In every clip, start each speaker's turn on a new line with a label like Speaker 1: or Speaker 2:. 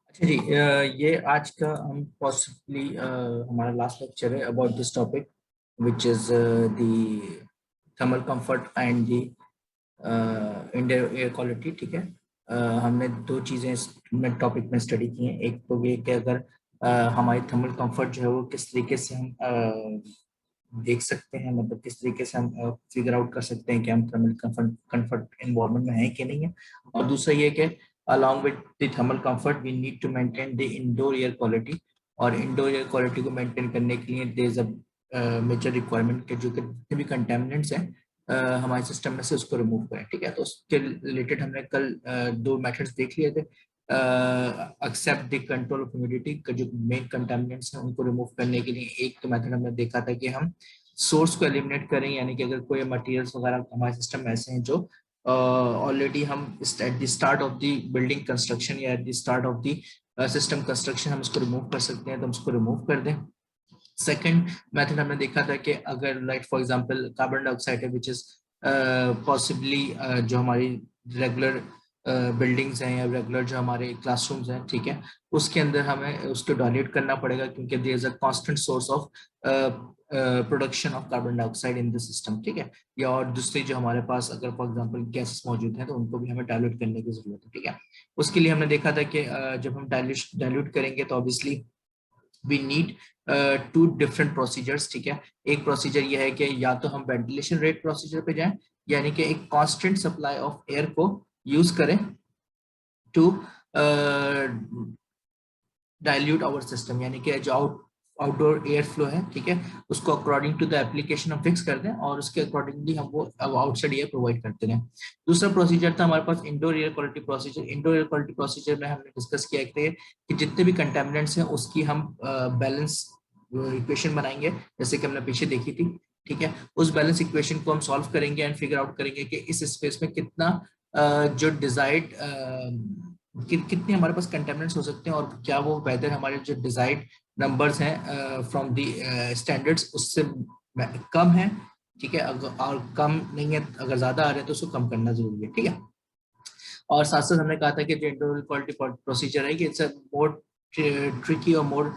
Speaker 1: अच्छा जी, ये आज का हम पॉसिबली हमारा लास्ट लेक्चर है about this topic which is the thermal comfort and the indoor air quality. ठीक है। हमने दो चीज़ें इस टॉपिक में स्टडी की हैं। एक तो ये कि अगर हमारी थर्मल कंफर्ट जो है वो किस तरीके से हम देख सकते हैं, मतलब किस तरीके से हम फिगर आउट कर सकते हैं कि हम थर्मल कंफर्ट एनवायरनमेंट में हैं कि नहीं है। और दूसरा ये कि along with the thermal comfort we need to maintain the indoor air quality। और इंडोर एयर क्वालिटी को मेंटेन करने के लिए there is a major requirement के जो कि जितने भी कंटेमिनेंट्स हैं हमारे सिस्टम में से उसको रिमूव करें। ठीक है। तो उसके रिलेटेड हमने कल दो मेथड्स देख लिए थे। Except the control of humidity का जो मेन कंटेमिनेंट्स हैं उनको रिमूव करने के लिए एक तो मेथड हमने देखा था कि हम सोर्स को एलिमिनेट करें, यानी कि अगर कोई मटेरियल्स वगैरह हमारे सिस्टम में ऐसे हैं जो ऑलरेडी हम at the start of the building construction या at the start of the system construction हम उसको रिमूव कर सकते हैं, तो हम उसको रिमूव कर दें। सेकंड मेथड हमने देखा था कि अगर like for example carbon dioxide है विच इज पॉसिबली जो हमारी रेगुलर बिल्डिंग्स हैं या रेगुलर जो हमारे क्लासरूम्स हैं, ठीक है, उसके अंदर हमें उसको डाइल्यूट करना पड़ेगा क्योंकि there is a constant source of production of carbon dioxide in the system. ठीक है। या और दूसरी जो हमारे पास अगर फॉर एग्जांपल गैसेस मौजूद हैं तो उनको भी हमें डाइल्यूट करने की जरूरत है। ठीक है। उसके लिए हमने देखा था कि जब हम डाइल्यूट करेंगे तो obviously we need two different procedures. ठीक है। एक प्रोसीजर ये है कि या तो हम वेंटिलेशन रेट प्रोसीजर पे जाएं, यानी कि एक कांस्टेंट सप्लाई ऑफ एयर को यूज करें टू डाइल्यूट आवर सिस्टम, यानी कि जो आउटडोर एयर फ्लो है, ठीक है, उसको अकॉर्डिंग टू द एप्लीकेशन हम फिक्स कर दें और उसके अकॉर्डिंगली हम वो आउटसाइड एयर प्रोवाइड करते रहें। दूसरा प्रोसीजर था हमारे पास indoor air quality procedure. Indoor air quality procedure में हमने डिस्कस किया कि जितने भी कंटेमिनेंट्स हैं उसकी हम बैलेंस इक्वेशन बनाएंगे, जैसे कि हमने पीछे देखी थी। ठीक है। उस बैलेंस इक्वेशन को हम सॉल्व करेंगे एंड फिगर आउट करेंगे कि इस स्पेस में कितना जो डिजायर्ड कितने हमारे पास कंटेमिनेंट्स हो सकते हैं और क्या वो वेदर हमारे जो डिजायर्ड नंबर्स हैं फ्रॉम दी स्टैंडर्ड्स उससे कम है। ठीक है। अगर और कम नहीं है, अगर ज्यादा आ रहे हैं तो उसको कम करना जरूरी है। ठीक है। और साथ साथ हमने कहा था कि जो इंडोर क्वालिटी प्रोसीजर है कि इट्स अ मोर ट्रिकी और मोर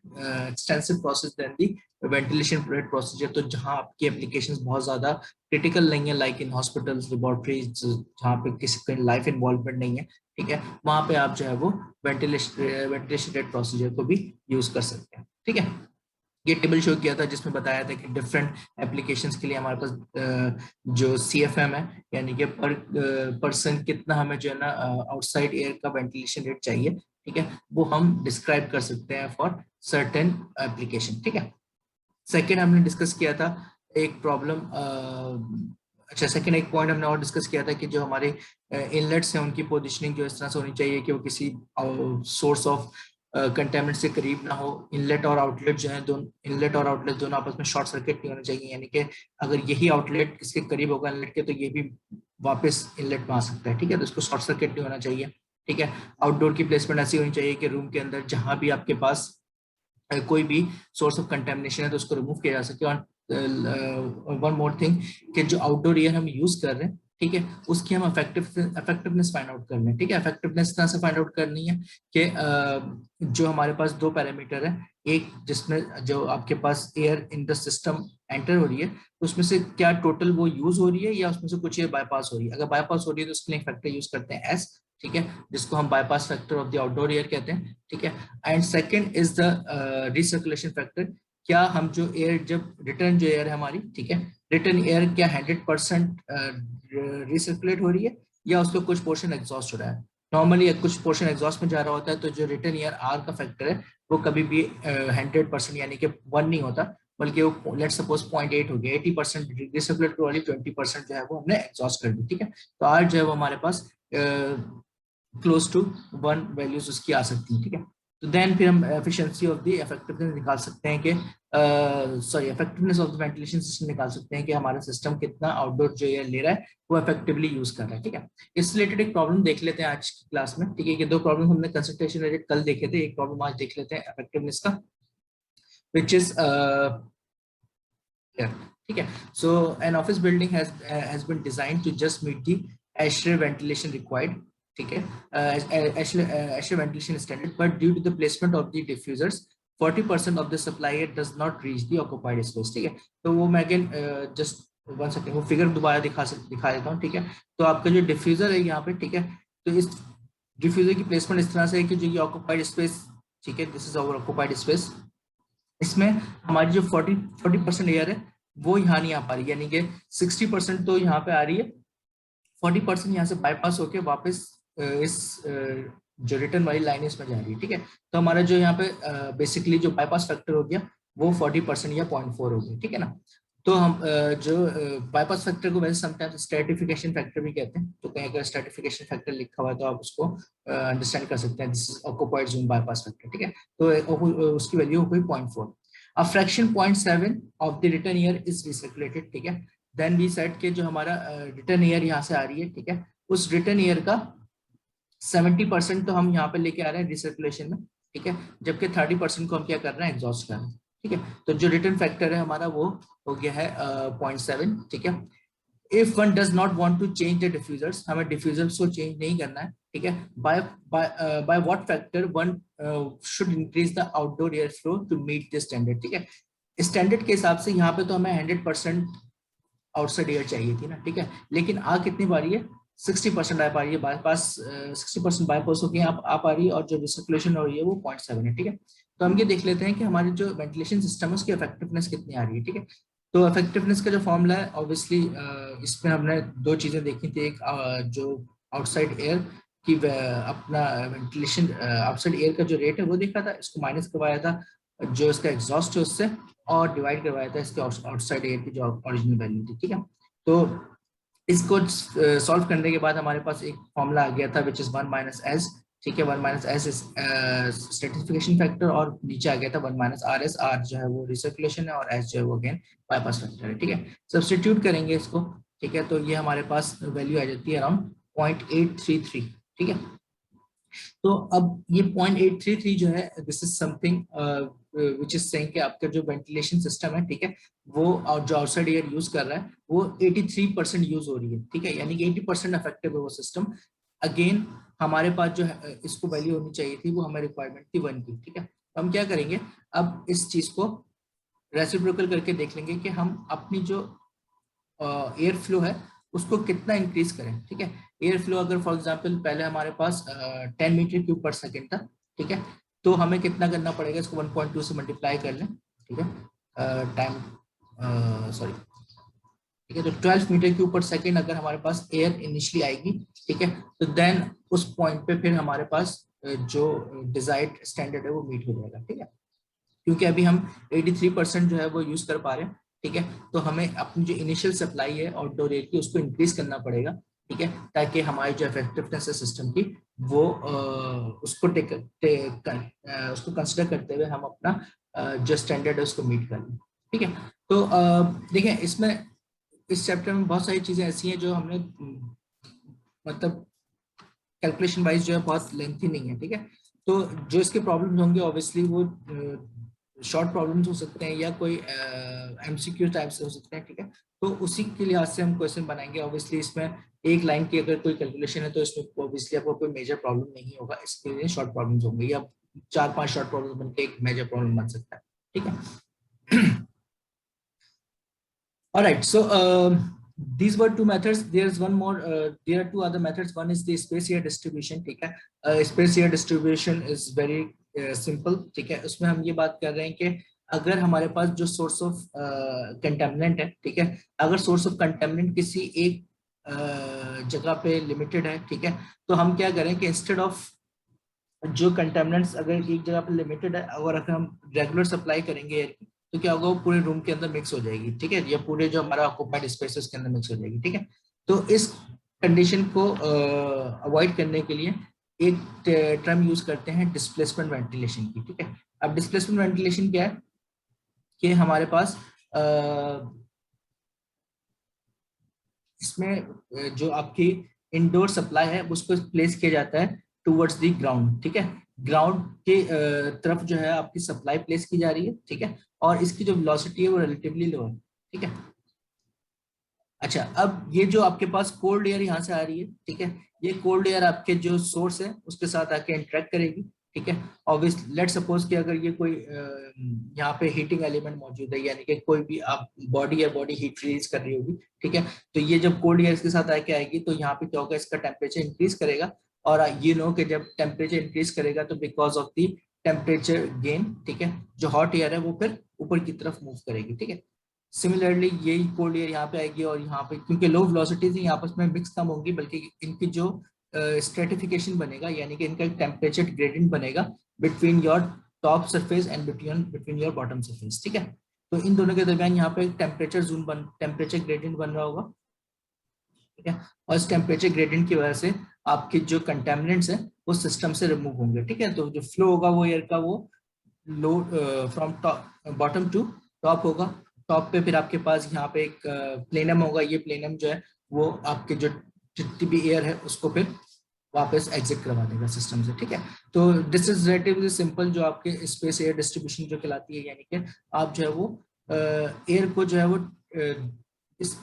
Speaker 1: एक्सटेंसिव प्रोसेस देन दी वेंटिलेशन प्रोसीजर। तो जहां आपकी एप्लीकेशंस बहुत ज्यादा क्रिटिकल नहीं है, लाइक इन हॉस्पिटल्स लेबोरेटरीज जहाँ पे किसी का लाइफ इन्वॉल्वमेंट नहीं है, ठीक है, वहां पे आप जो है वो वेंटिलेशन रेट प्रोसीजर को भी यूज कर सकते हैं। ठीक है। ये टेबल शो किया था जिसमें बताया था कि डिफरेंट एप्लीकेशंस के लिए हमारे पास जो CFM है, यानी कि पर पर्सन कितना हमें जो है ना आउटसाइड एयर का वेंटिलेशन रेट चाहिए, ठीक है, वो हम डिस्क्राइब कर सकते हैं फॉर सर्टेन एप्लीकेशन। ठीक है। सेकेंड हमने डिस्कस किया था एक प्रॉब्लम, अच्छा सेकेंड एक पॉइंट हमने और डिस्कस किया था कि जो हमारे इनलेट्स हैं उनकी पोजिशनिंग जो इस तरह से होनी चाहिए कि वो किसी सोर्स ऑफ कंटेमिनेंट से करीब ना हो। इनलेट और आउटलेट जो है दोनों, इनलेट और आउटलेट दोनों आपस में शॉर्ट सर्किट नहीं होने चाहिए, यानी कि अगर यही आउटलेट इसके करीब होगा इनलेट के तो ये भी वापस इनलेट में आ सकता है। ठीक है। तो इसको शॉर्ट सर्किट नहीं होना चाहिए। ठीक है। आउटडोर की प्लेसमेंट ऐसी होनी चाहिए कि रूम के अंदर जहां भी आपके पास कोई भी सोर्स ऑफ कंटेमिनेशन है तो उसको रिमूव किया जा सके। और वन मोर थिंग कि जो आउटडोर एयर हम यूज कर रहे हैं, ठीक है, उसकी हम इफेक्टिवनेस फाइंड आउट कर लें। ठीक है। इफेक्टिवनेस तरह से फाइंड आउट करनी है कि जो हमारे पास दो पैरामीटर है, एक जिसमें जो आपके पास air in the system enter हो रही है तो उसमें से क्या टोटल वो यूज हो रही है या उसमें से कुछ एयर बाईपास हो रही है। अगर बाईपास हो रही है तो उसके लिए फैक्टर यूज करते हैं एस, ठीक है, जिसको हम bypass factor of the outdoor air कहते हैं। ठीक है। And second is the recirculation factor. क्या हम जो एयर, जब रिटर्न जो एयर है हमारी, ठीक है, रिटर्न एयर क्या 100% रिसर्कुलेट हो रही है या उसका कुछ पोर्शन एग्जॉस्ट हो रहा है। नॉर्मली कुछ पोर्शन एग्जॉस्ट में जा रहा होता है तो जो रिटर्न एयर आर का फैक्टर है वो कभी भी 100% यानी कि 1 नहीं होता, बल्कि वो लेट्स सपोज 0.8 हो गया। 80% रिसर्कुलेट हो रही, 20% जो है वो हमने एग्जॉस्ट कर दी। ठीक है। तो आर जो है वो हमारे पास क्लोज टू 1 वैल्यूज उसकी आ सकती है। ठीक है। तो देन फिर हम एफिशिएंसी ऑफ द इफेक्टिवनेस निकाल सकते हैं कि sorry effectiveness of the ventilation system निकाल सकते हैं कि हमारा सिस्टम कितना आउटडोर जो एयर ले रहा है वो इफेक्टिवली यूज कर रहा है। ठीक है। इस रिलेटेड एक प्रॉब्लम देख लेते हैं आज की क्लास में। ठीक है। ये दो प्रॉब्लम हमने कंसंट्रेशन रिलेटेड कल देखे थे, एक प्रॉब्लम आज देख लेते हैं इफेक्टिवनेस का, विच इज here. ठीक है। So an office building has been designed to just meet the ASHRAE ventilation required. ठीक है, actual ventilation standard, but due to the placement of the diffusers 40% of the supply air does not reach the occupied space. ठीक है, तो वो मैं again just 1 second वो figure दोबारा दिखा देता हूँ। ठीक है, तो आपका जो डिफ्यूजर है यहाँ पे, ठीक है, तो इस डिफ्यूजर की प्लेसमेंट इस तरह से है कि जो ये ऑक्युपाइड स्पेस, ठीक है, this is our occupied space, इसमें हमारी जो 40% एयर है वो यहाँ नहीं आ पा रही, यानी कि 60% तो यहाँ पे आ रही है, 40% यहाँ से बाईपास होके वापस इस जो रिटर्न वाली लाइन इसमें जा रही है। ठीक है, तो हमारा जो यहाँ पे बेसिकली जो बाईपास फैक्टर हो गया वो 40% या 0.4 हो गया। ठीक है ना, तो हम जो बाईपास फैक्टर को वैसे समटाइम्स स्ट्रेटिफिकेशन फैक्टर भी कहते हैं, तो कहीं अगर स्ट्रेटिफिकेशन फैक्टर लिखा हुआ है तो आप उसको अंडरस्टैंड कर सकते हैं, this is occupied zone bypass factor. ठीक है, तो उसकी वैल्यू हो गई 0.4। A fraction 0.7 of the return air is recirculated. ठीक है, देन वी सेट के जो हमारा रिटर्न ईयर यहाँ से आ रही है, ठीक है, उस रिटर्न ईयर का 70% तो हम यहाँ पे लेके आ रहे हैं रिसर्कुलेशन में। ठीक है, जबकि 30% को हम क्या कर रहे हैं, एग्जॉस्ट कर रहे हैं। ठीक है, तो जो रिटर्न फैक्टर है हमारा वो हो गया है 0.7। ठीक है, if one does not want to change the diffusers, हमें डिफ्यूजर्स को चेंज नहीं करना है। ठीक है, by by what factor one should increase the outdoor air flow to meet the standard. ठीक है, स्टैंडर्ड के हिसाब से यहाँ पे तो हमें 100% आउटसाइड एयर चाहिए थी ना। ठीक है, लेकिन आ कितनी पा रही है, 60% आ पा रही है, बाईपास 60% बाईपास होके आ पा रही है, और जो रिसर्कुलेशन हो रही है वो 0.7 है। ठीक है, तो हम ये देख लेते हैं कि हमारी जो वेंटिलेशन सिस्टम है उसकी इफेक्टिवनेस कितनी आ रही है। ठीक है, तो इफेक्टिवनेस का जो फॉर्मूला है ऑब्वियसली इसमें हमने दो चीजें देखी थी, एक जो आउटसाइड एयर की अपना वेंटिलेशन आउटसाइड एयर का जो रेट है वो देखा था, इसको माइनस करवाया था जो इसका एग्जॉस्ट है उससे, और डिवाइड करवाया था इसके आउटसाइड एयर की जो ओरिजिनल वैल्यू थी। ठीक है, तो इसको सॉल्व करने के बाद हमारे पास एक फॉर्मूला आ गया था विच इज 1 माइनस एस। ठीक है, 1 minus S is stratification factor, और नीचे आ गया था 1 माइनस आर एस, आर जो है वो रिसर्कुलेशन है और एस जो है वो अगेन बाईपास फैक्टर है। ठीक है, सब्सटीट्यूट करेंगे इसको। ठीक है, तो ये हमारे पास वैल्यू आ जाती है अराउंड 0.833। ठीक है, तो अब ये 0.833 जो है this is something which is saying कि आपका जो वेंटिलेशन सिस्टम है, ठीक है, वो और जो आउटसाइड एयर यूज कर रहा है वो 83% यूज हो रही है। ठीक है, यानी कि 80% इफेक्टिव है वो सिस्टम। अगेन हमारे पास जो है इसको वैल्यू होनी चाहिए थी, वो हमें रिक्वायरमेंट थी 1 की। ठीक है, तो हम क्या करेंगे, अब इस चीज को रेसिप्रोकल करके देख लेंगे कि हम अपनी जो एयर फ्लो है उसको कितना इंक्रीज करें। ठीक है, एयर फ्लो अगर फॉर एग्जांपल पहले हमारे पास 10 मीटर क्यूब पर सेकेंड था, ठीक है, तो हमें कितना करना पड़ेगा, इसको 1.2 से मल्टीप्लाई कर लें। ठीक है, टाइम सॉरी, ठीक है, तो 12 मीटर क्यूब पर सेकेंड अगर हमारे पास एयर इनिशियली आएगी, ठीक है, तो देन उस पॉइंट पे फिर हमारे पास जो डिजायर्ड स्टैंडर्ड है वो मीट हो जाएगा। ठीक है, क्योंकि अभी हम 83% जो है वो यूज कर पा रहे हैं। ठीक है, तो हमें अपनी जो इनिशियल सप्लाई है आउटडोर एयर की उसको इंक्रीज करना पड़ेगा। ठीक है, ताकि हमारी जो इफेक्टिवनेस है सिस्टम की वो उसको उसको कंसिडर करते हुए हम अपना जो स्टैंडर्ड है उसको मीट कर लें। ठीक है, तो देखिए इसमें इस चैप्टर में बहुत सारी चीजें ऐसी हैं जो हमने मतलब कैलकुलेशन वाइज जो है बहुत लेंथी नहीं है। ठीक है, तो जो इसके प्रॉब्लम्स होंगे ऑब्वियसली वो शॉर्ट प्रॉब्लम्स हो सकते हैं या कोई एमसीक्यू टाइप से हो सकते हैं। ठीक है, तो उसी के लिहाज से हम क्वेश्चन बनाएंगे। ऑब्वियसली इसमें एक लाइन की अगर कोई कैलकुलेशन है तो इसमें ऑब्वियसली आपको कोई मेजर प्रॉब्लम नहीं होगा, इसके लिए शॉर्ट प्रॉब्लम्स होंगे या 4-5 शॉर्ट प्रॉब्लम बनके एक मेजर प्रॉब्लम बन सकता है। ठीक है, all right, so these were two methods. There's one more, there are two other methods. One is the space area distribution. ठीक है, space area distribution is very simple. ठीक है, उसमें हम ये बात कर रहे हैं कि अगर हमारे पास जो सोर्स ऑफ कंटेमिनेंट है, ठीक है, अगर सोर्स ऑफ कंटेमिनेंट किसी एक जगह पे लिमिटेड है, ठीक है, तो हम क्या करें कि इंस्टेड ऑफ जो कंटेमिनेंट्स अगर एक जगह पे लिमिटेड है और अगर हम रेगुलर सप्लाई करेंगे एयर की, तो क्या होगा, वो पूरे रूम के अंदर मिक्स हो जाएगी। ठीक है, या पूरे जो हमारा ऑक्युपाइड स्पेसेस के अंदर मिक्स हो जाएगी। ठीक है, तो इस कंडीशन को अवॉइड करने के लिए एक टर्म यूज करते हैं डिस्प्लेसमेंट वेंटिलेशन की। ठीक है, अब डिस्प्लेसमेंट वेंटिलेशन क्या है कि हमारे पास इसमें जो आपकी इंडोर सप्लाई है उसको प्लेस किया जाता है टुवर्ड्स द ग्राउंड। ठीक है, ग्राउंड के तरफ जो है आपकी सप्लाई प्लेस की जा रही है। ठीक है, और इसकी जो वेलोसिटी है वो रिलेटिवली लो है। ठीक है, अच्छा, अब ये जो आपके पास कोल्ड एयर यहाँ से आ रही है, ठीक है, ये कोल्ड एयर आपके जो सोर्स है उसके साथ आके इंटरेक्ट करेगी, ठीक है। ऑब्वियस लेट सपोज कि अगर ये कोई यहाँ पे हीटिंग एलिमेंट मौजूद है, यानी कि कोई भी आप बॉडी हीट रिलीज कर रही होगी, ठीक है, तो ये जब कोल्ड एयर इसके साथ आके आएगी तो यहाँ पे क्या होगा, इसका टेम्परेचर इंक्रीज करेगा। और ये नो कि जब टेम्परेचर इंक्रीज करेगा तो because of the temperature gain, ठीक है, जो हॉट एयर है वो फिर ऊपर की तरफ मूव करेगी, ठीक है। सिमिलरली यही कोल्ड एयर यहाँ पे आएगी और यहाँ पे क्योंकि लो वेलोसिटीज ही आपस में मिक्स कम होंगी, बल्कि इनकी जो स्ट्रेटिफिकेशन बनेगा, यानी कि इनका एक टेम्परेचर ग्रेडियंट बनेगा between your top surface and between your bottom surface, ठीक है। तो इन दोनों के दरमियान यहाँ पे टेम्परेचर ग्रेडियंट बन रहा होगा, ठीक है। और इस टेम्परेचर ग्रेडियंट की वजह से आपके जो कंटेमिनेंट्स है वो सिस्टम से रिमूव होंगे, ठीक है। तो जो फ्लो होगा वो एयर का वो flow from top bottom to top होगा। टॉप पे फिर आपके पास यहाँ पे एक प्लेनम होगा, ये प्लेनम जो है वो आपके जो जितनी भी एयर है उसको फिर वापस एग्जिट करवा देगा सिस्टम से, ठीक है। तो दिस इज रिलेटिवली सिंपल जो आपके स्पेस एयर डिस्ट्रीब्यूशन जो कहलाती है, यानी कि आप जो है वो एयर को जो है वो इस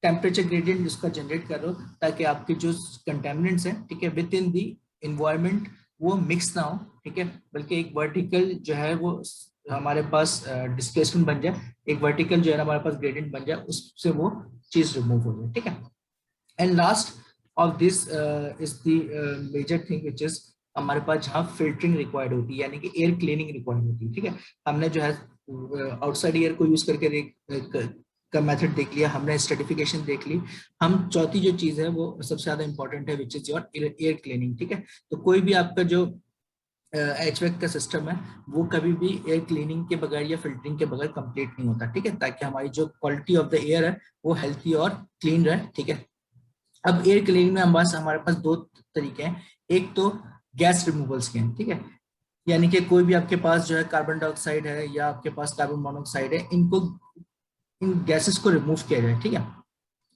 Speaker 1: टेम्परेचर ग्रेडियंट जिसका जनरेट कर रहे हो, ताकि आपके जो कंटेमिनेंट्स हैं, ठीक है, विद इन दी इन्वायरमेंट वो मिक्स ना हो, ठीक है, बल्कि एक वर्टिकल जो है वो हमारे पास डिस्प्लेसमेंट बन जाए, एक वर्टिकल जो है हमारे पास ग्रेडियंट बन जाए, उससे वो चीज रिमूव हो जाए, ठीक है। And last of this is the major thing which is हमारे पास जहाँ फिल्टरिंग रिक्वायर्ड होती है, यानी कि एयर क्लीनिंग रिक्वायर्ड होती है, ठीक है। हमने जो है आउटसाइड एयर को यूज करके का मेथड देख लिया, हमने स्ट्रेटिफिकेशन देख ली। हम चौथी जो चीज है वो सबसे ज्यादा इंपॉर्टेंट है, which is your air cleaning, ठीक है। तो कोई भी आपका जो एचवैक का सिस्टम है वो कभी भी एयर क्लीनिंग के बगैर या फिल्टरिंग के बगैर कंप्लीट नहीं होता, ठीक है, ताकि हमारी जो क्वालिटी ऑफ द एयर है वो हेल्थी और क्लीन रहे, ठीक है। अब एयर क्लीनिंग में हमारे पास दो तरीके हैं। एक तो गैस रिमूवल्स के हैं, ठीक है, यानी कि कोई भी आपके पास जो है कार्बन डाइऑक्साइड है या आपके पास कार्बन मोनोऑक्साइड है, इनको इन गैसेस को रिमूव किया जाए, ठीक है।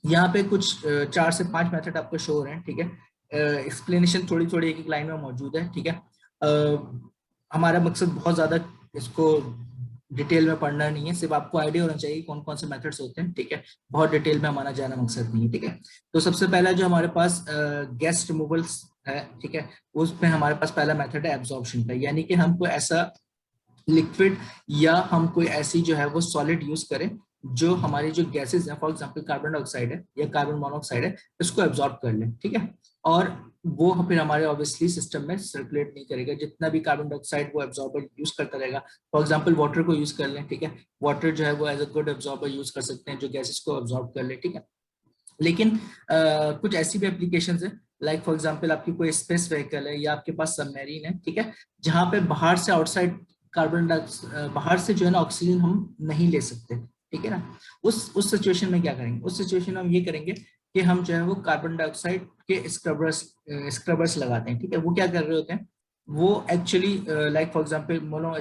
Speaker 1: यहाँ पे कुछ 4 से 5 मेथड आपको शो हो रहे हैं, ठीक है। एक्सप्लेनेशन थोड़ी थोड़ी एक एक लाइन में मौजूद है, ठीक है। हमारा मकसद बहुत ज्यादा इसको डिटेल में पढ़ना नहीं है, सिर्फ आपको आइडिया होना चाहिए कौन कौन से मेथड्स होते हैं, ठीक है। बहुत डिटेल में हमारा जाना मकसद नहीं है, ठीक है। तो सबसे पहला जो हमारे पास गैस रिमूवल्स है, ठीक है, उसमें हमारे पास पहला मेथड है एब्जॉर्प्शन का, यानी कि हमको ऐसा लिक्विड या हम कोई ऐसी जो है वो सॉलिड यूज करें जो हमारी जो गैसेस है, फॉर एग्जांपल कार्बन डाइऑक्साइड है या कार्बन मोनोऑक्साइड है, इसको एब्जॉर्ब कर लें, ठीक है। और वो फिर हमारे ऑब्वियसली सिस्टम में सर्कुलेट नहीं करेगा, जितना भी कार्बन डाइऑक्साइड वो एब्जॉर्बर यूज करता रहेगा। फॉर एग्जांपल वाटर को यूज कर लें, ठीक है, वाटर जो है वो as a good absorber use कर सकते हैं जो गैसेस को एब्जॉर्ब कर ले, ठीक है। लेकिन कुछ ऐसी भी एप्लीकेशंस है, लाइक फॉर एग्जांपल आपकी कोई स्पेस व्हीकल है या आपके पास सबमरीन है, ठीक है, जहां पे बाहर से आउटसाइड कार्बन डाइऑक्साइड बाहर से जो है ना ऑक्सीजन हम नहीं ले सकते, ठीक है ना। उस सिचुएशन में क्या करेंगे, उस सिचुएशन में हम ये करेंगे कि हम जो है वो कार्बन डाइऑक्साइड के स्क्रबर्स लगाते हैं, ठीक है। वो क्या कर रहे होते हैं, वो actually like for example mono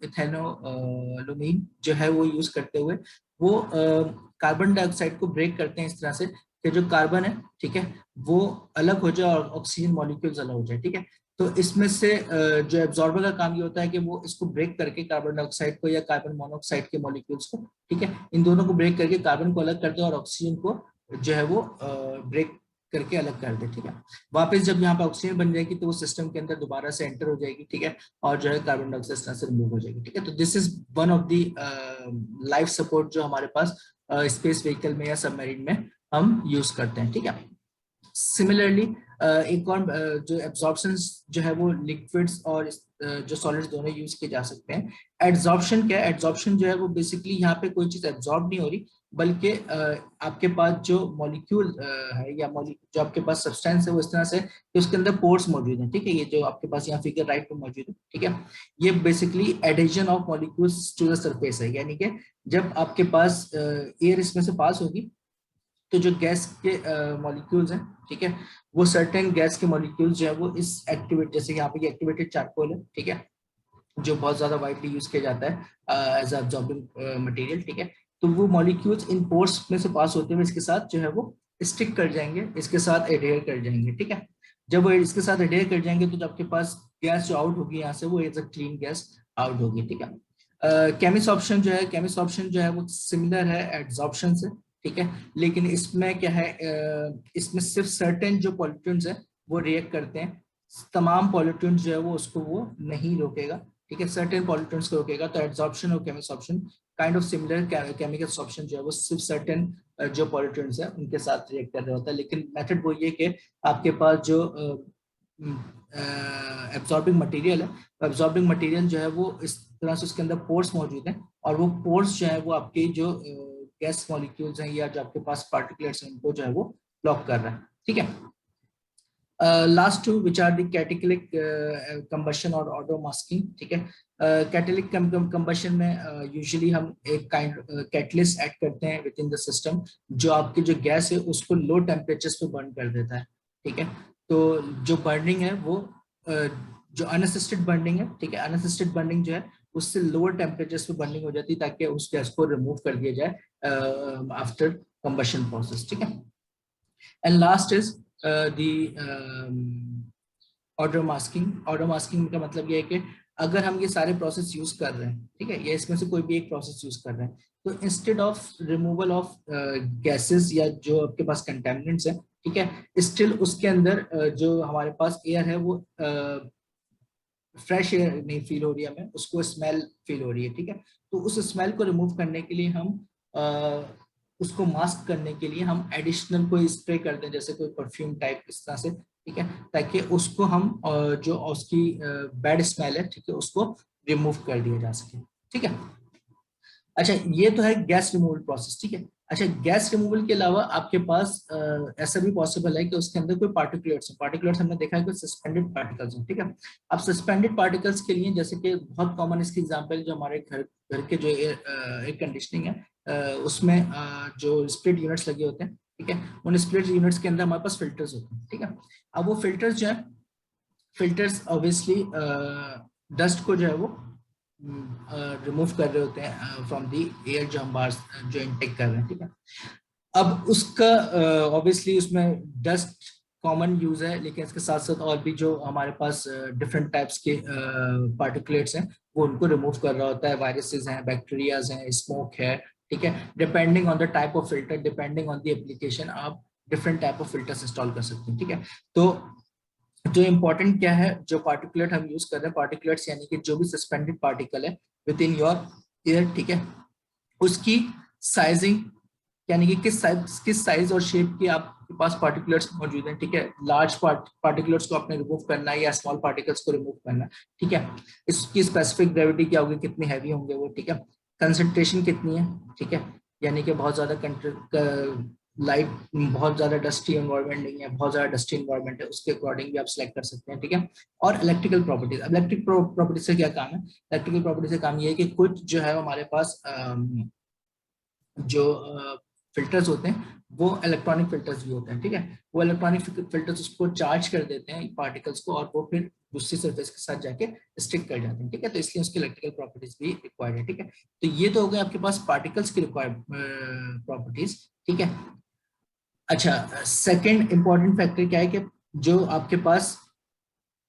Speaker 1: इथेनोलुमीन जो है वो यूज करते हुए वो कार्बन डाइऑक्साइड को ब्रेक करते हैं इस तरह से कि जो कार्बन है, ठीक है, वो अलग हो जाए और ऑक्सीजन मॉलिक्यूल्स अलग हो जाए, ठीक है। तो इसमें से जो एब्जॉर्बर का काम ये होता है कि वो इसको ब्रेक करके कार्बन डाइऑक्साइड को या कार्बन मोनोऑक्साइड के मॉलिक्यूल्स को, ठीक है, इन दोनों को ब्रेक करके कार्बन को अलग कर दे और ऑक्सीजन को जो है वो ब्रेक करके अलग कर दे, ठीक है। वापस जब यहाँ पे ऑक्सीजन बन जाएगी तो वो सिस्टम के अंदर दोबारा से एंटर हो जाएगी, ठीक है, और जो है कार्बन डाइऑक्साइड से रिमूव हो जाएगी, ठीक है। तो this is one of the life support जो हमारे पास स्पेस व्हीकल में या सबमरीन में हम यूज करते हैं, ठीक है। सिमिलरली एक और जो एब्जॉर्प्शन जो है वो लिक्विड्स और जो सॉलिड्स दोनों यूज किए जा सकते हैं। एड्जॉर्प्शन क्या है, एड्जॉर्प्शन जो है वो बेसिकली यहाँ पे कोई चीज एब्जॉर्ब नहीं हो रही, बल्कि आपके पास जो मॉलिक्यूल है या जो आपके पास सब्सटेंस है वो इस तरह से कि उसके अंदर पोर्स मौजूद है, ठीक है। ये जो आपके पास यहाँ फिगर राइट पे मौजूद है, ठीक है, ये basically addition of molecules to the surface है, यानी कि जब आपके पास एयर इसमें से पास होगी तो जो गैस के मॉलिक्यूल्स हैं, ठीक है, वो सर्टेन गैस के मॉलिक्यूल्स जो है वो इस एक्टिवेट जैसे यहाँ पे एक्टिवेटेड चारकोल है, ठीक है, जो बहुत ज्यादा वाइडली यूज किया जाता है एज अब्जॉर्बिंग मटेरियल, ठीक है। तो वो मॉलिक्यूल्स इन पोर्स में से पास होते हुए इसके साथ जो है वो स्टिक कर जाएंगे, इसके साथ एडेयर कर जाएंगे, ठीक है। जब वो इसके साथ एडेयर कर जाएंगे तो जो आपके पास गैस जो आउट होगी यहाँ से वो as a clean gas out होगी, ठीक है। केमिस ऑप्शन जो है वो सिमिलर है एड्सॉर्प्शन से, ठीक है। लेकिन इसमें क्या है, इसमें सिर्फ सर्टेन जो पॉल्यूटेंट्स है वो रिएक्ट करते हैं, तमाम पॉल्यूटेंट्स जो है वो उसको वो नहीं रोकेगा, ठीक है, सर्टेन पॉल्यूटेंट्स को रोकेगा। तो एब्जॉर्प्शन और chemisorption kind of similar, chemical sorption जो है वो सिर्फ सर्टेन जो पॉल्यूटेंट्स है उनके साथ रिएक्ट कर रहा होता है। लेकिन मेथड वो ये कि आपके पास जो एब्जॉर्बिंग मटेरियल है, एब्जॉर्बिंग मटेरियल जो है वो इस तरह से उसके अंदर पोर्स मौजूद हैं, और वो पोर्स जो है वो आपकी जो गैस मॉलिक्यूल्स हैं या जो आपके पास पार्टिकुलेट्स हैं उनको जो है वो ब्लॉक कर रहा है, ठीक है। Last two which are the catalytic combustion और ऑटो मास्किंग, ठीक है। कैटेलिक कंबशन में यूजुअली हम एक काइंड कैटलिस्ट ऐड करते हैं विद इन द सिस्टम, जो आपकी जो गैस है उसको लो टेम्परेचर्स पे बर्न कर देता है, ठीक है। तो जो बर्निंग है वो जो अनअसिस्टेड बर्निंग है, ठीक है, अनअसिस्टेड बर्निंग जो है उससे लोअर टेम्परेचर्स पे बर्निंग हो जाती है ताकि उस गैस को रिमूव कर दिया जाए आफ्टर कंबशन प्रोसेस, ठीक है। And last is order masking. Order masking का मतलब ये है कि अगर हम ये सारे प्रोसेस यूज कर रहे हैं, ठीक है, या इसमें से कोई भी एक प्रोसेस यूज कर रहे हैं, तो instead of removal of gases या जो आपके पास कंटेमिनेंट्स है, ठीक है, स्टिल उसके अंदर जो हमारे पास एयर है वो फ्रेश एयर नहीं फील हो रही है, हमें उसको स्मेल फील हो रही है, ठीक है। तो उस स्मेल को रिमूव करने के लिए हम उसको मास्क करने के लिए हम एडिशनल कोई स्प्रे कर दें, जैसे कोई परफ्यूम टाइप इस तरह से, ठीक है, ताकि उसको हम जो उसकी बैड स्मेल है, ठीक है, उसको रिमूव कर दिया जा सके, ठीक है। अच्छा, ये तो है गैस रिमूवल प्रोसेस, ठीक है। अच्छा, गैस रिमूवल के अलावा आपके पास ऐसा भी पॉसिबल है कि उसके अंदर कोई पार्टिकुलेट्स हमने देखा है, कोई सस्पेंडेड पार्टिकल्स हैं, ठीक है। अब सस्पेंडेड पार्टिकल्स के लिए जैसे कि बहुत कॉमन इसकी एग्जांपल जो हमारे घर के जो एयर कंडीशनिंग है उसमें जो स्प्लिट यूनिट्स लगे होते हैं, ठीक है, उन स्प्लिट यूनिट्स के अंदर हमारे पास फिल्टर्स होते हैं, ठीक है। अब वो फिल्टर्स जो है, फिल्टर्स ऑब्वियसली डस्ट को जो है वो रिमूव कर रहे होते हैं फ्रॉम दी एयर जो हम बाहर जो इनटेक कर रहे हैं, ठीक है। अब उसका ऑब्वियसली उसमें डस्ट कॉमन यूज है, लेकिन इसके साथ साथ और भी जो हमारे पास डिफरेंट टाइप्स के पार्टिकुलेट्स हैं वो उनको रिमूव कर रहा होता है, वायरसेस हैं, बैक्टीरियाज हैं, स्मोक है, ठीक है। Depending on the type of filter, depending on the application, आप different type of filters install कर सकते हैं, ठीक है। तो जो इम्पोर्टेंट क्या है, जो पार्टिकुलेट हम यूज कर रहे हैं, पार्टिकुलेट्स यानी कि जो भी सस्पेंडेड पार्टिकल है विद इन योर एयर, ठीक है, उसकी साइजिंग यानी कि किस साइज और शेप के आपके पास पार्टिकुलेट्स मौजूद हैं, ठीक है। लार्ज पार्टिकुलेट्स को आपने रिमूव करना है या स्मॉल पार्टिकल्स को रिमूव करना है, ठीक है। इसकी स्पेसिफिक ग्रेविटी क्या होगी, कितने हैवी होंगे वो, ठीक है। कंसंट्रेशन कितनी है, ठीक है, यानी कि बहुत ज्यादा लाइट, बहुत ज्यादा डस्टी एनवायरनमेंट नहीं है, बहुत ज्यादा डस्टी एनवायरनमेंट है, उसके अकॉर्डिंग भी आप सिलेक्ट कर सकते हैं, ठीक है। और इलेक्ट्रिकल प्रॉपर्टीज, इलेक्ट्रिक प्रॉपर्टीज से क्या काम है, इलेक्ट्रिकल प्रॉपर्टीज से काम ये है कि कुछ जो है हमारे पास जो फिल्टर्स होते हैं वो इलेक्ट्रॉनिक फिल्टर्स भी होते हैं, ठीक है। वो इलेक्ट्रॉनिक फिल्टर्स उसको चार्ज कर देते हैं पार्टिकल्स को, और वो फिर दूसरी सरफेस के साथ जाके स्टिक कर जाते हैं, ठीक है। तो इसलिए उसकी इलेक्ट्रिकल प्रॉपर्टीज भी रिक्वायर्ड है, ठीक है। तो ये तो हो गए आपके पास पार्टिकल्स की रिक्वायर्ड प्रॉपर्टीज, ठीक है। अच्छा, सेकेंड इंपॉर्टेंट फैक्टर क्या है कि जो आपके पास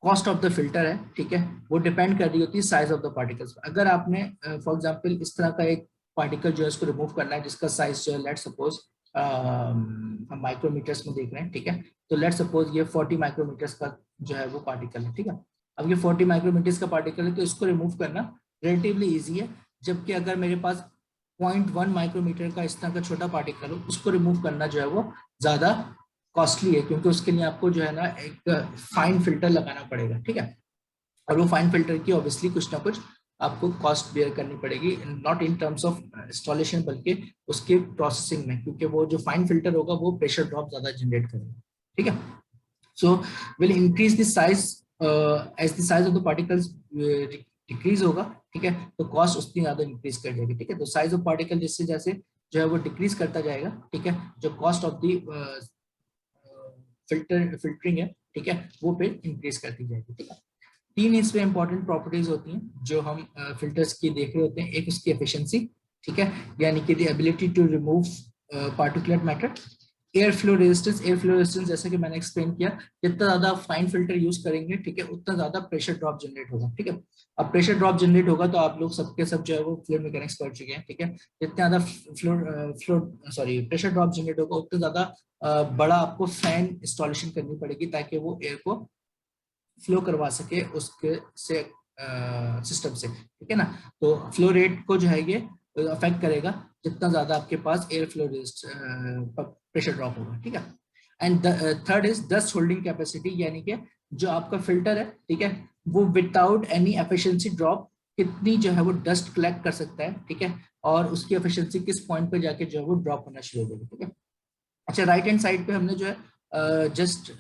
Speaker 1: कॉस्ट ऑफ द फिल्टर है, ठीक है, वो डिपेंड कर रही होती है साइज ऑफ द पार्टिकल्स। अगर आपने फॉर एग्जांपल इस तरह का एक पार्टिकल जो है उसको रिमूव करना है जिसका साइज जो है लेट सपोज हम माइक्रोमीटर्स में देख रहे हैं, ठीक है। तो लेट सपोज ये 40 माइक्रोमीटर्स का जो है वो पार्टिकल है, ठीक है। अब ये 40 माइक्रोमीटर्स का पार्टिकल है तो इसको रिमूव करना रिलेटिवली ईजी है, जबकि अगर मेरे पास 0.1 माइक्रोमीटर का इस तरह का छोटा पार्टिकल हो उसको रिमूव करना जो है वो ज्यादा कॉस्टली है, क्योंकि उसके लिए आपको जो है ना एक फाइन फिल्टर लगाना पड़ेगा, ठीक है। और वो फाइन फिल्टर की ऑब्वियसली कुछ ना कुछ आपको कॉस्ट बेयर करनी पड़ेगी, not in terms of installation बल्कि उसके प्रोसेसिंग में, क्योंकि वो जो फाइन फिल्टर होगा वो प्रेशर ड्रॉप ज्यादा जनरेट करेगा, ठीक है। So will increase the size as the size of the particles decrease होगा, ठीक है, तो कॉस्ट उतनी ज्यादा इंक्रीज कर जाएगी, ठीक है। तो साइज ऑफ पार्टिकल जैसे जैसे जो है वो डिक्रीज करता जाएगा, ठीक है, जो कॉस्ट ऑफ द फिल्टरिंग है, ठीक है, वो फिर इंक्रीज करती जाएगी, ठीक है। तीन इसमें इंपॉर्टेंट प्रॉपर्टीज होती हैं जो हम फिल्टर्स की देख रहे होते हैं। एक उसकी एफिशिएंसी, ठीक है, यानी कि the ability to remove particulate matter, air flow resistance जैसे कि मैंने एक्सप्लेन किया, जितना ज्यादा फाइन फिल्टर यूज करेंगे, ठीक है, उतना ज्यादा प्रेशर ड्रॉप जनरेट होगा, ठीक है। अब प्रेशर ड्रॉप जनरेट होगा तो आप लोग सबके सब जो है वो फ्लूइड मैकेनिक्स पढ़ चुके हैं, ठीक है। जितना ज्यादा flow flow sorry pressure drop generate होगा, उतना ज्यादा बड़ा आपको फैन इंस्टॉलेशन करनी पड़ेगी ताकि वो एयर को फ्लो करवा सके उसके से सिस्टम से, ठीक है ना। तो फ्लो रेट को जो है ये अफेक्ट करेगा जितना ज्यादा आपके पास एयर फ्लो प्रेशर ड्रॉप होगा, ठीक है। And third is dust holding capacity, यानी कि जो आपका फिल्टर है, ठीक है, वो विदाउट एनी एफिशिएंसी ड्रॉप कितनी जो है वो डस्ट कलेक्ट कर सकता है, ठीक है, और उसकी एफिशिएंसी किस पॉइंट पे जाके जो है वो ड्रॉप होना शुरू हो जाएगी, ठीक है। अच्छा, राइट हैंड साइड पे हमने जो है जस्ट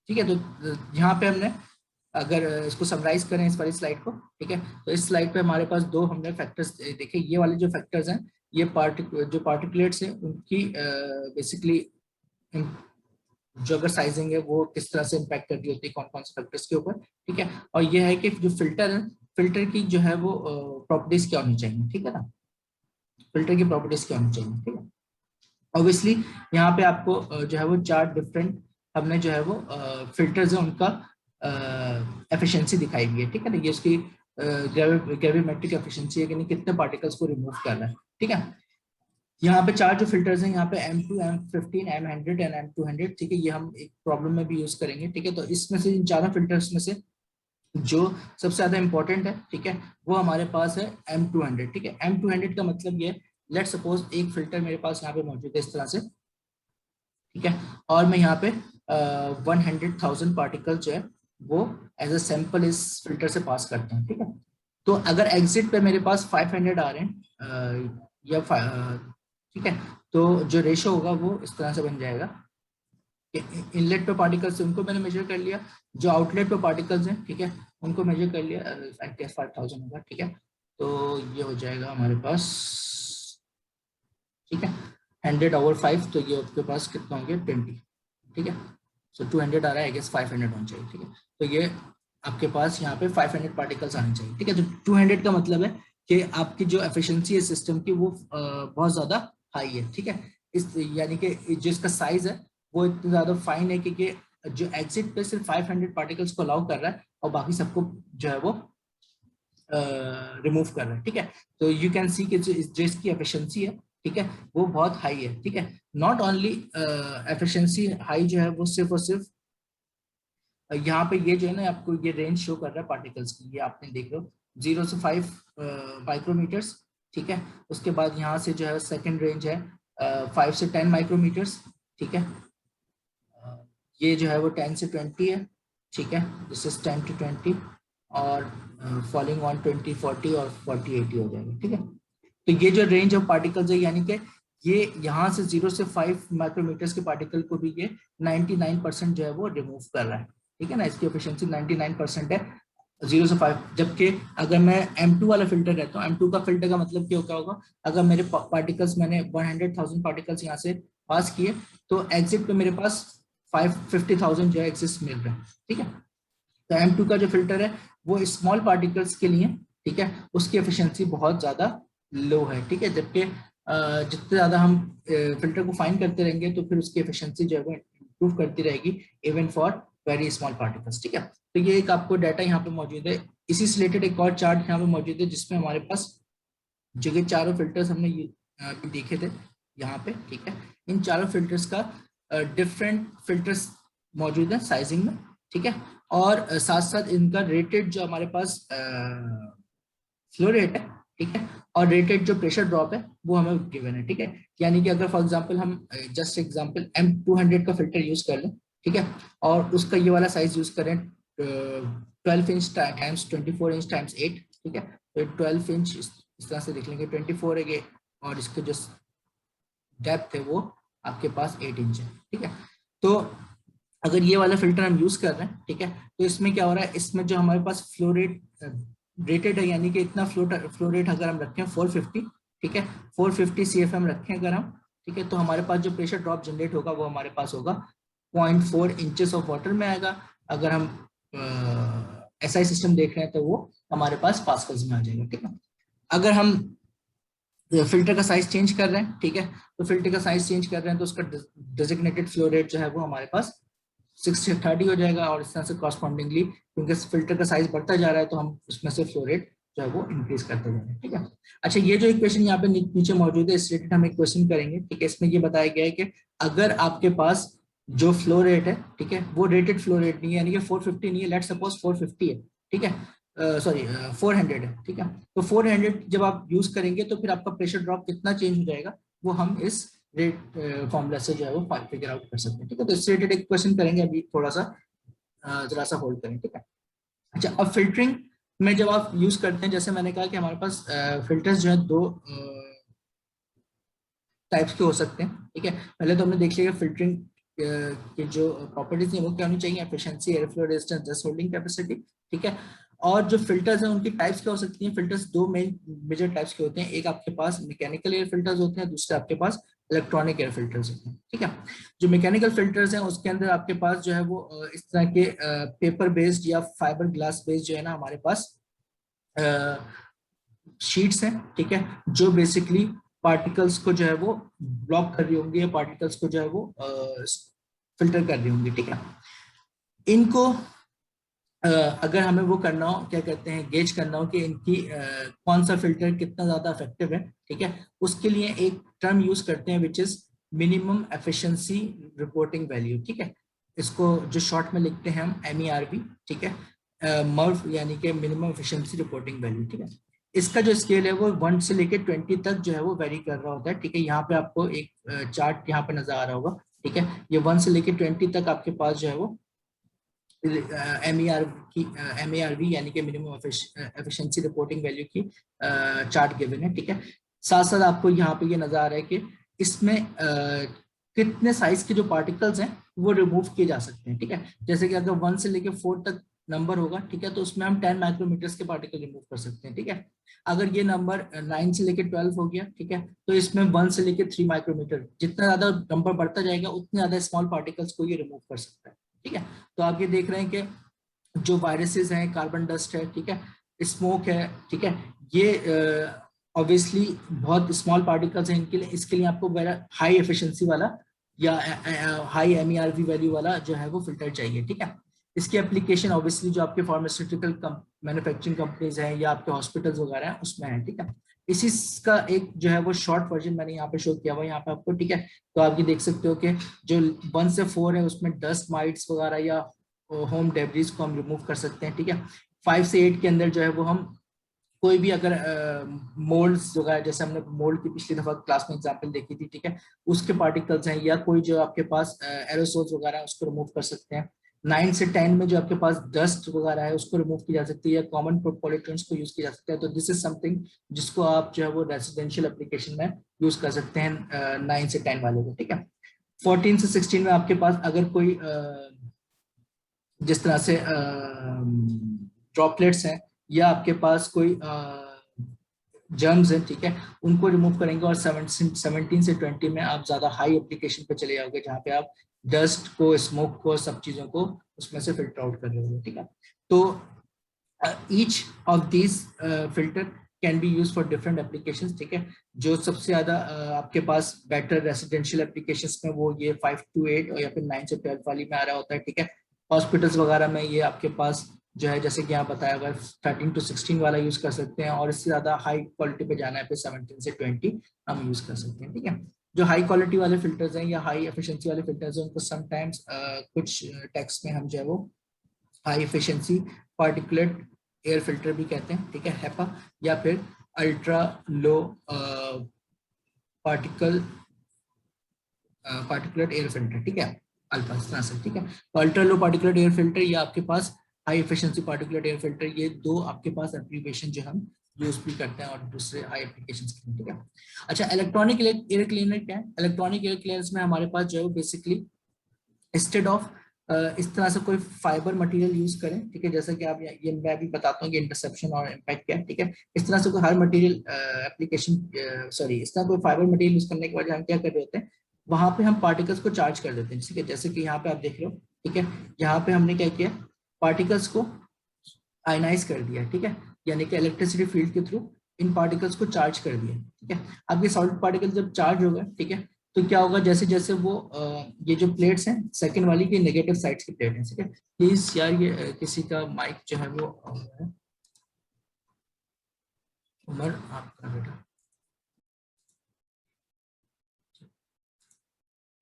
Speaker 1: ठीक है, तो यहाँ पे हमने अगर इसको समराइज करें इस वाली स्लाइड को, ठीक है, तो इस स्लाइड पे हमारे पास दो हमने फैक्टर्स देखे। ये वाले जो फैक्टर्स हैं, ये जो पार्टिकुलेट्स हैं उनकी बेसिकली जो अगर साइजिंग है वो किस तरह से इम्पैक्ट करती होती है कौन कौन से फैक्टर्स के ऊपर, ठीक है। और ये है कि जो फिल्टर है, फिल्टर की जो है वो प्रॉपर्टीज क्या होनी चाहिए, ठीक है ना, फिल्टर की प्रॉपर्टीज क्या होनी चाहिए, ठीक है। ऑब्वियसली यहाँ पे आपको जो है वो चार डिफरेंट हमने जो है वो फिल्टर्स है उनका एफिशिएंसी दिखाई हुई है, ठीक है ना। ये उसकी ग्रेविमेट्रिक एफिशिएंसी है कि नहीं, कितने पार्टिकल्स को रिमूव कर रहा है, ठीक है। यहाँ पे चार जो फिल्टर्स हैं, यहाँ पे M2, M15, M100 and M200, ठीक है, ये हम एक प्रॉब्लम में भी यूज करेंगे, ठीक है। तो इसमें से इन चारों फिल्टर्स में से जो सबसे ज्यादा इंपॉर्टेंट है, ठीक है, वो हमारे पास है M200, ठीक है। M200 का मतलब ये, लेट सपोज एक फिल्टर मेरे पास यहाँ पे मौजूद है इस तरह से, ठीक है, और मैं यहाँ पे 100,000 पार्टिकल जो है वो एज अ सैंपल इस फिल्टर से पास करता हूँ, ठीक है। तो अगर एग्जिट पे मेरे पास 500 आ रहे हैं या ठीक है, तो जो रेशो होगा वो इस तरह से बन जाएगा कि इनलेट पे पार्टिकल्स उनको मैंने मेजर कर लिया, जो आउटलेट पे पार्टिकल्स हैं, ठीक है, उनको मेजर कर लिया, 5,000 होगा, ठीक है। तो ये हो जाएगा हमारे पास, ठीक है, 100/5, तो ये आपके पास कितना होंगे 20, ठीक है। सो 200 आ रहा है, आई गेस 500 होना चाहिए, ठीक है। तो ये आपके पास यहाँ पे 500 पार्टिकल्स आने चाहिए, ठीक है। तो 200 का मतलब है कि आपकी जो एफिशिएंसी है सिस्टम की वो बहुत ज्यादा हाई है, ठीक है। इस यानी कि जो इसका साइज है वो इतना ज्यादा फाइन है कि जो एग्जिट पे सिर्फ 500 पार्टिकल्स को अलाउ कर रहा है और बाकी सबको जो है वो रिमूव कर रहा है, ठीक है। तो यू कैन सी कि जो इसकी एफिशिएंसी है, ठीक है, वो बहुत हाई है, ठीक है। नॉट ओनली एफिशिएंसी हाई जो है वो सिर्फ और सिर्फ यहाँ पे ये जो है ना आपको ये रेंज शो कर रहा है पार्टिकल्स की, ये आपने देख लो 0 से 5 माइक्रोमीटर्स, ठीक है। उसके बाद यहाँ से जो है सेकंड रेंज है 5 से 10 माइक्रोमीटर्स, ठीक है। ये जो है वो 10 से 20 है, ठीक है, दिस इज 10 to 20, और फॉलोइंग ऑन 20, 40 और 40, 80 हो जाएगा, ठीक है। तो ये जो रेंज ऑफ पार्टिकल्स है, यानी कि ये यहाँ से 0 से 5 माइक्रोमीटर्स के पार्टिकल को भी ये 99% जो है वो रिमूव कर रहा है, ठीक है ना। इसकी एफिशिएंसी 99% है 0 से 5, जबकि अगर मैं M2 वाला फिल्टर रहता हूँ, M2 का फिल्टर का मतलब क्या होगा, अगर मेरे पार्टिकल्स मैंने 100,000 पार्टिकल्स यहाँ से पास किए तो एग्जिट पे मेरे पास 50,000 जो है एग्जिस्ट मिल रहा है, ठीक है। तो M2 का जो फिल्टर है वो स्मॉल पार्टिकल्स के लिए, ठीक है, उसकी एफिशिएंसी बहुत ज्यादा लो है, ठीक है। जबकि जितने ज्यादा हम फिल्टर को फाइन करते रहेंगे तो फिर उसकी एफिशिएंसी जो है वो इम्प्रूव करती रहेगी even for very small particles, ठीक है। तो ये एक आपको डाटा यहाँ पे मौजूद है। इसी से रिलेटेड एक और चार्ट यहाँ पे मौजूद है जिसमें हमारे पास जो ये चारों फिल्टर्स हमने देखे थे यहाँ पे, ठीक है, इन चारों फिल्टर्स का डिफरेंट फिल्टर्स मौजूद है साइजिंग में, ठीक है। और साथ साथ इनका रेटेड जो हमारे पास फ्लो रेट है, ठीक है, और रेटेड जो प्रेशर ड्रॉप है वो हमें गिवन है, ठीक है। यानी कि अगर फॉर एग्जांपल हम जस्ट एग्जांपल M200 का फिल्टर यूज कर लें, ठीक है, और उसका ये वाला साइज यूज करें 12 इंच टाइम्स 24 इंच टाइम्स 8, ठीक है। तो 12 इंच इस तरह से देख लेंगे, 24 है ये, और इसके जो डेप्थ है वो आपके पास 8 इंच है, ठीक है। तो अगर ये वाला फिल्टर हम यूज कर रहे हैं, ठीक है, तो इसमें क्या हो रहा है, इसमें जो हमारे पास फ्लो रेट रेटेड है, यानी कि इतना फ्लो रेट अगर हम रखें 450, ठीक है, 450 CFM रखें अगर हम, ठीक है, तो हमारे पास जो प्रेशर ड्रॉप जनरेट होगा वो हमारे पास होगा 0.4 इंचेस ऑफ वाटर में आएगा। अगर हम SI सिस्टम देख रहे हैं तो वो हमारे पास पास्कल्स में आ जाएगा, ठीक है। अगर हम फिल्टर का साइज चेंज कर रहे हैं, ठीक है, तो फिल्टर का साइज चेंज कर रहे हैं तो उसका डेजिग्नेटेड फ्लो रेट जो है वो हमारे पास 60/30 हो जाएगा, और इस तरह से कॉरस्पॉन्डिंगली क्योंकि फिल्टर का साइज बढ़ता जा रहा है तो हम उसमें से फ्लो रेट जो है वो इंक्रीज करते जा रहे हैं, ठीक है। अच्छा, ये जो इक्वेशन यहाँ पे नीचे मौजूद है, इस रिलेटेड हम एक क्वेश्चन करेंगे, ठीक है। इसमें ये बताया गया है कि अगर आपके पास जो फ्लो रेट है, ठीक है, वो रेटेड फ्लो रेट नहीं है, यानी कि 450 नहीं है, लेट्स सपोज 450 है, ठीक है, सॉरी 400 है, ठीक है, तो 400 जब आप यूज करेंगे तो फिर आपका प्रेशर ड्रॉप कितना चेंज हो जाएगा, वो हम इस रेट फॉर्मूला से जो है वो फिगर आउट कर सकते हैं, ठीक है। तो इससे रिलेटेड एक क्वेश्चन करेंगे, अभी थोड़ा सा जरा सा होल्ड करें, ठीक है। अच्छा, अब फिल्टरिंग में जब आप यूज करते हैं, जैसे मैंने कहा कि हमारे पास फिल्टर्स जो है दो टाइप्स के हो सकते हैं, ठीक है। पहले तो हमने देख लिया फिल्टरिंग की जो प्रॉपर्टीज हैं वो क्या होनी चाहिए, efficiency, air flow resistance, dust holding capacity, ठीक है। और जो फिल्टर्स हैं उनकी टाइप्स क्या हो सकती हैं, फिल्टर्स दो मेन मेजर टाइप्स के होते हैं, एक आपके पास मैकेनिकल एयर फिल्टर्स होते हैं, दूसरे आपके पास इलेक्ट्रॉनिक एयर फिल्टर्स होते हैं, ठीक है। जो मैकेनिकल फिल्टर्स हैं उसके अंदर आपके पास जो है वो इस तरह के पेपर बेस्ड या फाइबर ग्लास बेस्ड जो है ना हमारे पास शीट्स हैं, ठीक है, जो बेसिकली पार्टिकल्स को जो है वो ब्लॉक कर रही होंगी या पार्टिकल्स को जो है वो फिल्टर कर रही होंगी, ठीक है। इनको अगर हमें वो करना हो, क्या कहते हैं, गेज करना हो कि इनकी कौन सा फिल्टर कितना ज्यादा इफेक्टिव है, ठीक है, उसके लिए एक टर्म यूज करते हैं which is minimum efficiency reporting value, ठीक है। इसको जो शॉर्ट में लिखते हैं हम MERV, ठीक है, मर्व यानी कि मिनिमम एफिशिएंसी रिपोर्टिंग वैल्यू, ठीक है। इसका जो स्केल है वो 1 से लेकर 20 तक जो है वो वेरी कर रहा होता है, ठीक है। यहाँ पे आपको एक चार्ट यहाँ पे नजर आ रहा होगा, ठीक है, ये 1 से लेकर 20 तक आपके पास जो है वो MERV यानी कि मिनिमम एफिशिएंसी रिपोर्टिंग वैल्यू की चार्ट गिवन है, ठीक है। साथ साथ आपको यहाँ पे ये नजर आ रहा है कि इसमें कितने साइज के जो पार्टिकल्स हैं वो रिमूव किए जा सकते हैं, ठीक है। जैसे कि अगर 1 से लेकर 4 तक नंबर होगा, ठीक है, तो उसमें हम 10 माइक्रोमीटर्स के पार्टिकल रिमूव कर सकते हैं, ठीक है। अगर ये नंबर 9 से लेकर 12 हो गया, ठीक है, तो इसमें 1 से लेकर 3 माइक्रोमीटर, जितना ज्यादा नंबर बढ़ता जाएगा उतने ज्यादा स्मॉल पार्टिकल्स को ये रिमूव कर सकता है, ठीक है। तो आप ये देख रहे हैं कि जो वायरसेस हैं, कार्बन डस्ट है, ठीक है, स्मोक है, ठीक है, ये ऑब्वियसली बहुत स्मॉल पार्टिकल्स हैं, इनके लिए इसके लिए आपको हाई एफिशिएंसी वाला या हाई MERV वैल्यू वाला जो है वो फिल्टर चाहिए, ठीक है। इसकी एप्लीकेशन ऑब्वियसली जो आपके फार्मास्यूटिकल मैन्युफैक्चरिंग कंपनीज हैं या आपके हॉस्पिटल्स वगैरह हैं उसमें है, ठीक है। इसी का एक जो है वो शॉर्ट वर्जन मैंने यहाँ पे शो किया हुआ यहाँ पे आपको, ठीक है। तो आप ये देख सकते हो कि जो 1 से 4 है उसमें डस्ट माइट्स वगैरह या होम डेब्रिस को हम रिमूव कर सकते हैं, ठीक है। 5 से 8 के अंदर जो है वो हम कोई भी अगर मोल्ड्स वगैरह, जैसे हमने मोल्ड की पिछली दफा क्लास में एग्जांपल देखी थी, ठीक है, उसके पार्टिकल्स हैं, या कोई जो आपके पास एरोसोल्स वगैरह है उसको रिमूव कर सकते हैं। 9 से 10 में जो आपके पास डस्ट वगैरह है उसको रिमूव की जा सकती है, या कॉमन पॉल्यूटेंट्स को यूज किया जा सकता है। तो दिस इज समथिंग जिसको आप जो है वो रेसिडेंशियल एप्लीकेशन में यूज कर सकते हैं 9 से 10 वाले को, ठीक है। 14 से 16 में आपके पास अगर कोई जिस तरह से ड्रॉपलेट्स हैं या आपके पास कोई जर्म्स हैं, ठीक है, उनको रिमूव करेंगे। और 17 से 20 में आप ज्यादा हाई एप्लीकेशन पे चले जाओगे जहाँ पे आप डस्ट को, स्मोक को, सब चीजों को उसमें से फिल्टर आउट कर रहे होगे, ठीक है। तो each of these filter can be use for different applications, ठीक है। जो सबसे ज्यादा आपके पास बेटर रेसिडेंशियल एप्लीकेशंस में वो ये 5 to 8 और या फिर 9 से 12 वाली में आ रहा होता है, ठीक है। हॉस्पिटल्स वगैरह में ये आपके पास जो है जैसे कि यहाँ बताया अगर 13 to 16 वाला यूज कर सकते हैं, और इससे ज्यादा हाई क्वालिटी पे जाना है फिर 17 से 20 हम यूज कर सकते हैं, ठीक है। जो हाई क्वालिटी वाले फिल्टर्स हैं या हाई एफिशिएंसी वाले फिल्टर्स हैं उनको समटाइम्स कुछ टेक्स्ट में हम जो है वो high efficiency particulate air filter भी कहते हैं, ठीक है, HEPA, या फिर ultra low particle particulate air filter, ठीक है, अल्फा इस तरह से, ठीक है। तो ultra low particulate air filter या आपके पास high efficiency particulate air filter, ये दो आपके पास एप्लीकेशन जो हम यूज भी करते हैं और दूसरे हाई एप्लीकेशंस के लिए, ठीक है। अच्छा, इलेक्ट्रॉनिक एयर क्लीनर क्या है? इलेक्ट्रॉनिक एयर क्लीनर्स में हमारे पास जो है बेसिकली इंस्टेड ऑफ इस तरह से कोई फाइबर मटेरियल यूज करें, ठीक है, जैसा कि आप ये मैं भी बताता हूँ कि इंटरसेप्शन और इम्पैक्ट क्या है, ठीक है। इस तरह से कोई हर मटेरियल एप्लीकेशन सॉरी इस तरह कोई फाइबर मटेरियल यूज करने के बाद हम क्या कर रहे होते हैं, वहां पे हम पार्टिकल्स को चार्ज कर देते हैं, ठीक है। जैसे कि यहाँ पे आप देख रहे हो, ठीक है, यहाँ पे हमने क्या किया, पार्टिकल्स को आयनाइज कर दिया, ठीक है, यानी कि इलेक्ट्रिसिटी फील्ड के थ्रू इन पार्टिकल्स को चार्ज कर दिया, ठीक है। अब ये सॉलिड पार्टिकल जब चार्ज होगा, ठीक है, तो क्या होगा, जैसे जैसे वो ये जो प्लेट्स हैं सेकंड वाली की नेगेटिव साइड्स की प्लेट है, ठीक है। प्लीज यार ये किसी का माइक जो है वो उमर आपका बेटा।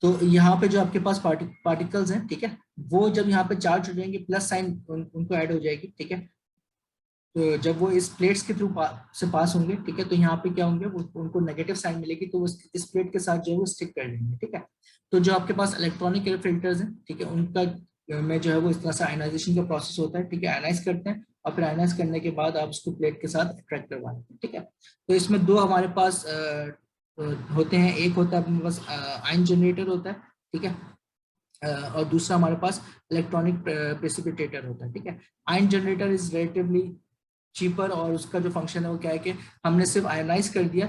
Speaker 1: तो यहाँ पे जो आपके पास पार्टिकल्स हैं, ठीक है, वो जब यहाँ पे चार्ज हो जाएंगे प्लस साइन उनको ऐड हो जाएगी, ठीक है। तो जब वो इस प्लेट्स के थ्रू से पास होंगे, ठीक है, तो यहाँ पे क्या होंगे, वो उनको नेगेटिव साइन मिलेगी, तो वो इस प्लेट के साथ जो है वो स्टिक कर लेंगे, ठीक है। तो जो आपके पास इलेक्ट्रॉनिक एयर फिल्टर्स हैं, ठीक है, उनका में जो है वो इस तरह से आयनाइजेशन का प्रोसेस होता है, ठीक है। आयनाइज करते हैं और फिर आयनाइज करने के बाद आप उसको प्लेट के साथ अट्रैक्ट करवाते हैं, ठीक है। तो इसमें दो हमारे पास होते हैं, एक होता है अपने पास आयन जनरेटर होता है, ठीक है, और दूसरा हमारे पास इलेक्ट्रॉनिक प्रेसिपिटेटर होता है, ठीक है। Ion generator is relatively cheaper, और उसका जो फंक्शन है वो क्या है कि हमने सिर्फ आयनाइज कर दिया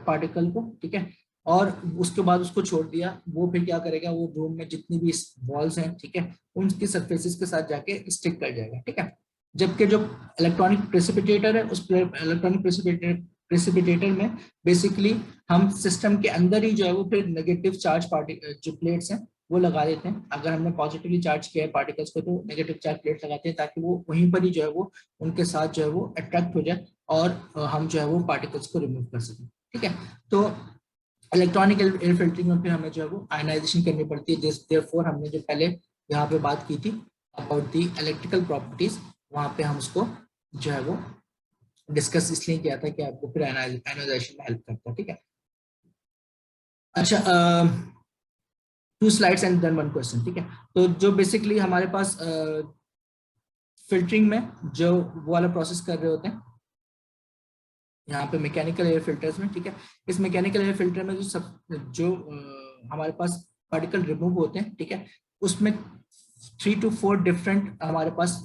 Speaker 1: पार्टिकल को, ठीक है, और उसके बाद उसको छोड़ दिया, वो फिर क्या करेगा, वो रूम में जितनी भी वॉल्स हैं, ठीक है, उनकी सरफेसेस के साथ जाके स्टिक कर जाएगा, ठीक है। जबकि जो इलेक्ट्रॉनिक प्रेसिपिटेटर है, उस इलेक्ट्रॉनिक प्रेसिपिटेटर में बेसिकली हम सिस्टम के अंदर ही जो है वो फिर नेगेटिव चार्ज जो प्लेट्स हैं वो लगा देते हैं। अगर हमने पॉजिटिवली चार्ज किया है पार्टिकल्स को, तो नेगेटिव चार्ज प्लेट लगाते हैं, ताकि वो वहीं पर ही जो है वो उनके साथ जो है वो अट्रैक्ट हो जाए, और हम जो है वो पार्टिकल्स को रिमूव कर सकें, ठीक है। तो इलेक्ट्रॉनिक एयर फिल्टरिंग में फिर हमें जो है वो आयनाइजेशन करनी पड़ती है, देयरफॉर हमने जो पहले यहाँ पे बात की थी अबाउट दी इलेक्ट्रिकल प्रॉपर्टीज, वहां पे हम उसको जो है वो डिस्कस इसलिए किया था कि आपको फिर आयनाइजेशन में हेल्प करता है, ठीक है। अच्छा, 2 स्लाइड्स एंड देन 1 क्वेश्चन, ठीक है। तो जो बेसिकली हमारे पास फिल्टरिंग में जो वो वाला प्रोसेस कर रहे होते हैं यहाँ पे मैकेनिकल एयर फिल्टर्स में, ठीक है। इस मैकेनिकल एयर फिल्टर में जो हमारे पास पार्टिकल रिमूव होते हैं, ठीक है, उसमें 3 to 4 डिफरेंट हमारे पास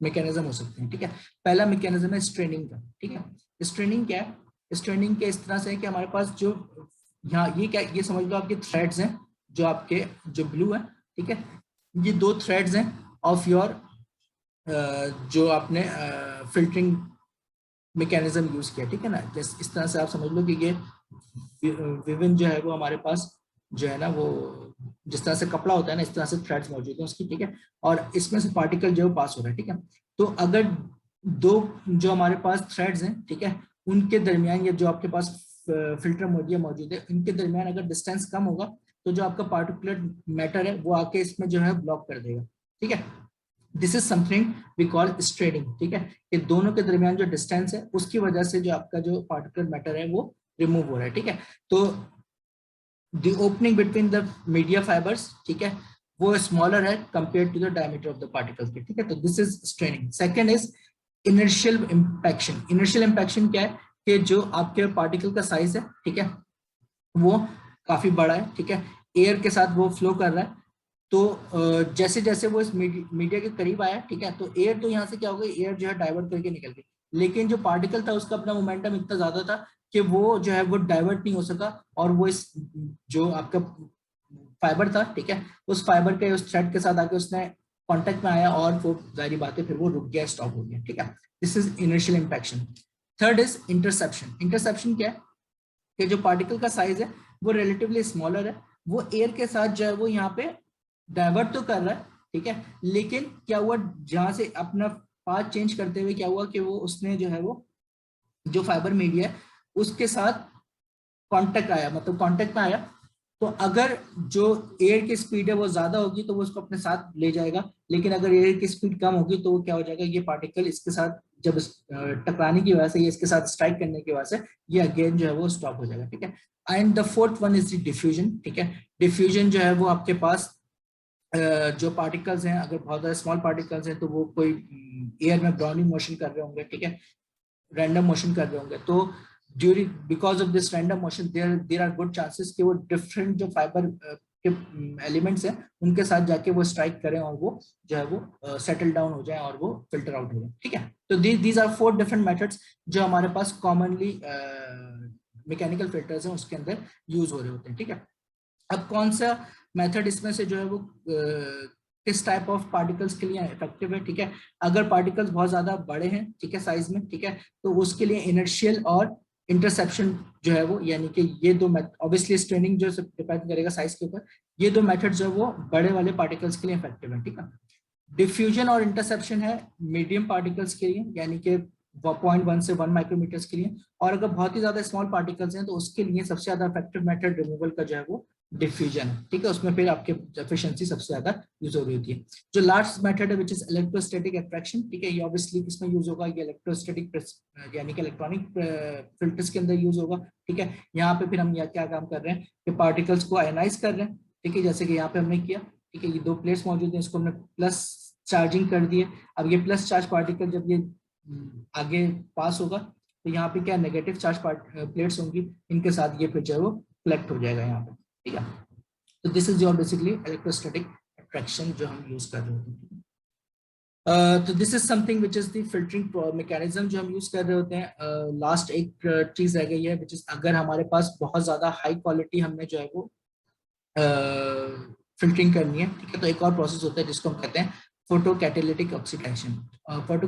Speaker 1: मैकेनिज्म हो सकते हैं, ठीक है। पहला मैकेनिज्म है स्ट्रेनिंग का, ठीक है। स्ट्रेनिंग क्या है, स्ट्रेनिंग के इस तरह से है कि हमारे पास जो यहाँ ये क्या, ये समझ लो आपके थ्रेड्स हैं, जो आपके जो ब्लू है, ठीक है, ये 2 थ्रेड्स हैं ऑफ योर जो आपने फिल्टरिंग मैकेनिज्म यूज किया, ठीक है ना। जैसे इस तरह से आप समझ लो कि ये विभिन्न जो है वो हमारे पास जो है ना वो जिस तरह से कपड़ा होता है ना, इस तरह से थ्रेड्स मौजूद है उसकी, ठीक है, और इसमें से पार्टिकल जो पास हो रहा है, ठीक है। तो अगर दो जो हमारे पास थ्रेड्स हैं, ठीक है, उनके दरमियान या जो आपके पास फिल्टर मौजूद है, इनके दरमियान अगर डिस्टेंस कम होगा, तो जो आपका पार्टिकुलर मैटर है वो आके इसमें जो है ब्लॉक कर देगा, ठीक है। This is something we call straining, ठीक है। कि दोनों के दरमियान जो डिस्टेंस है उसकी वजह से जो आपका जो पार्टिकुलर मैटर है वो रिमूव हो रहा है, ठीक है। तो the opening between the media fibres, ठीक है, वो स्मॉलर है compare to the diameter of the particles, ठीक है। तो this is straining. Second is inertial impaction. Inertial impaction क्या है कि जो आपके पार्टिकल का साइज है, ठीक है, वो काफी बड़ा है, ठीक है, एयर के साथ वो फ्लो कर रहा है। तो जैसे जैसे वो इस मीडिया के करीब आया, ठीक है, तो एयर तो यहाँ से क्या हो गई, एयर जो है डाइवर्ट करके निकल गई, लेकिन जो पार्टिकल था उसका अपना मोमेंटम इतना ज्यादा था कि वो जो है वो डाइवर्ट नहीं हो सका, और वो इस जो आपका फाइबर था, ठीक है, उस फाइबर के उस थ्रेड के साथ आके उसने कांटेक्ट में आया, और वो जारी बात है फिर वो रुक गया, स्टॉप हो गया, ठीक है। This is initial impaction. Third is interception. Interception क्या है कि जो पार्टिकल का साइज है वो रिलेटिवली स्मॉलर है, वो एयर के साथ जो है वो यहाँ पे डाइवर्ट तो कर रहा है, ठीक है, लेकिन क्या हुआ, जहां से अपना पाथ चेंज करते हुए क्या हुआ कि वो उसने जो है वो जो फाइबर मीडिया है उसके साथ कांटेक्ट आया, मतलब कांटेक्ट में आया। तो अगर जो एयर की स्पीड है वो ज्यादा होगी तो वो उसको अपने साथ ले जाएगा, लेकिन अगर एयर की स्पीड कम होगी तो वो क्या हो जाएगा, ये पार्टिकल इसके साथ जब टकराने की वजह से, ये इसके साथ स्ट्राइक करने की वजह से ये अगेन जो है वो स्टॉप हो जाएगा, ठीक है। And the fourth one is the diffusion, ठीक है। डिफ्यूजन जो है वो आपके पास जो पार्टिकल्स हैं, अगर बहुत ज्यादा स्मॉल पार्टिकल्स हैं तो वो कोई एयर में ब्राउनिंग मोशन कर रहे होंगे, ठीक है, रैंडम मोशन कर रहे होंगे, तो during because of this random motion there are good chances कि वो डिफरेंट जो फाइबर के एलिमेंट्स हैं उनके साथ जाके वो स्ट्राइक करें, और वो जो है वो सेटल डाउन हो जाए और वो फिल्टर आउट हो जाए, ठीक है। तो दीज आर 4 डिफरेंट मेथड्स जो हमारे पास कॉमनली मैकेनिकल फिल्टर्स हैं उसके अंदर यूज हो रहे होते हैं, ठीक है। अब कौन सा मेथड इसमें से जो है वो किस टाइप ऑफ पार्टिकल्स के लिए इफेक्टिव है, ठीक है। अगर पार्टिकल्स बहुत ज्यादा बड़े हैं, ठीक है, साइज में, ठीक है, तो उसके लिए इनर्शियल और इंटरसेप्शन जो है वो, यानी कि ये दो ऑब्वियसली स्ट्रेनिंग जो डिपेंड करेगा साइज के ऊपर, ये दो मेथड जो है वो बड़े वाले पार्टिकल्स के लिए इफेक्टिव है, ठीक है। डिफ्यूजन और इंटरसेप्शन है मीडियम पार्टिकल्स के लिए, यानी कि 0.1 से 1 माइक्रोमीटर्स के लिए। और अगर बहुत ही ज्यादा स्मॉल पार्टिकल्स हैं तो उसके लिए सबसे ज्यादा इफेक्टिव मेथड रिमूवल का जो है वो डिफ्यूजन है, ठीक है। उसमें फिर आपके एफिशिएंसी सबसे ज्यादा यूज हो रही होती है। जो लास्ट मेथड है विच इज इलेक्ट्रोस्टैटिक अट्रैक्शन, ठीक है, ये ऑब्वियसली किसमें यूज होगा, ये इलेक्ट्रोस्टैटिक यानी कि इलेक्ट्रॉनिक फिल्टर्स के अंदर यूज होगा, ठीक है। यहाँ पे फिर हम क्या काम कर रहे हैं कि पार्टिकल्स को आयनाइज कर रहे हैं, ठीक है, जैसे कि यहाँ पे हमने किया, ठीक है। ये दो प्लेट्स मौजूद हैं, इसको हमने प्लस चार्जिंग कर दिए। अब ये प्लस चार्ज पार्टिकल जब ये आगे पास होगा तो यहाँ पे क्या नेगेटिव चार्ज प्लेट्स होंगी, इनके साथ ये फिर जो है वो कलेक्ट हो जाएगा यहाँ पे, ठीक है। तो this is your basically electrostatic attraction जो हम यूज कर रहे होते हैं। तो this is something which is the filtering mechanism जो हम यूज कर रहे होते हैं। लास्ट एक चीज रह गई है विच इज, अगर हमारे पास बहुत ज्यादा हाई क्वालिटी हमने जो है वो फिल्टरिंग करनी है, ठीक है, तो एक और प्रोसेस होता है जिसको हम कहते हैं photo catalytic oxidation. Photo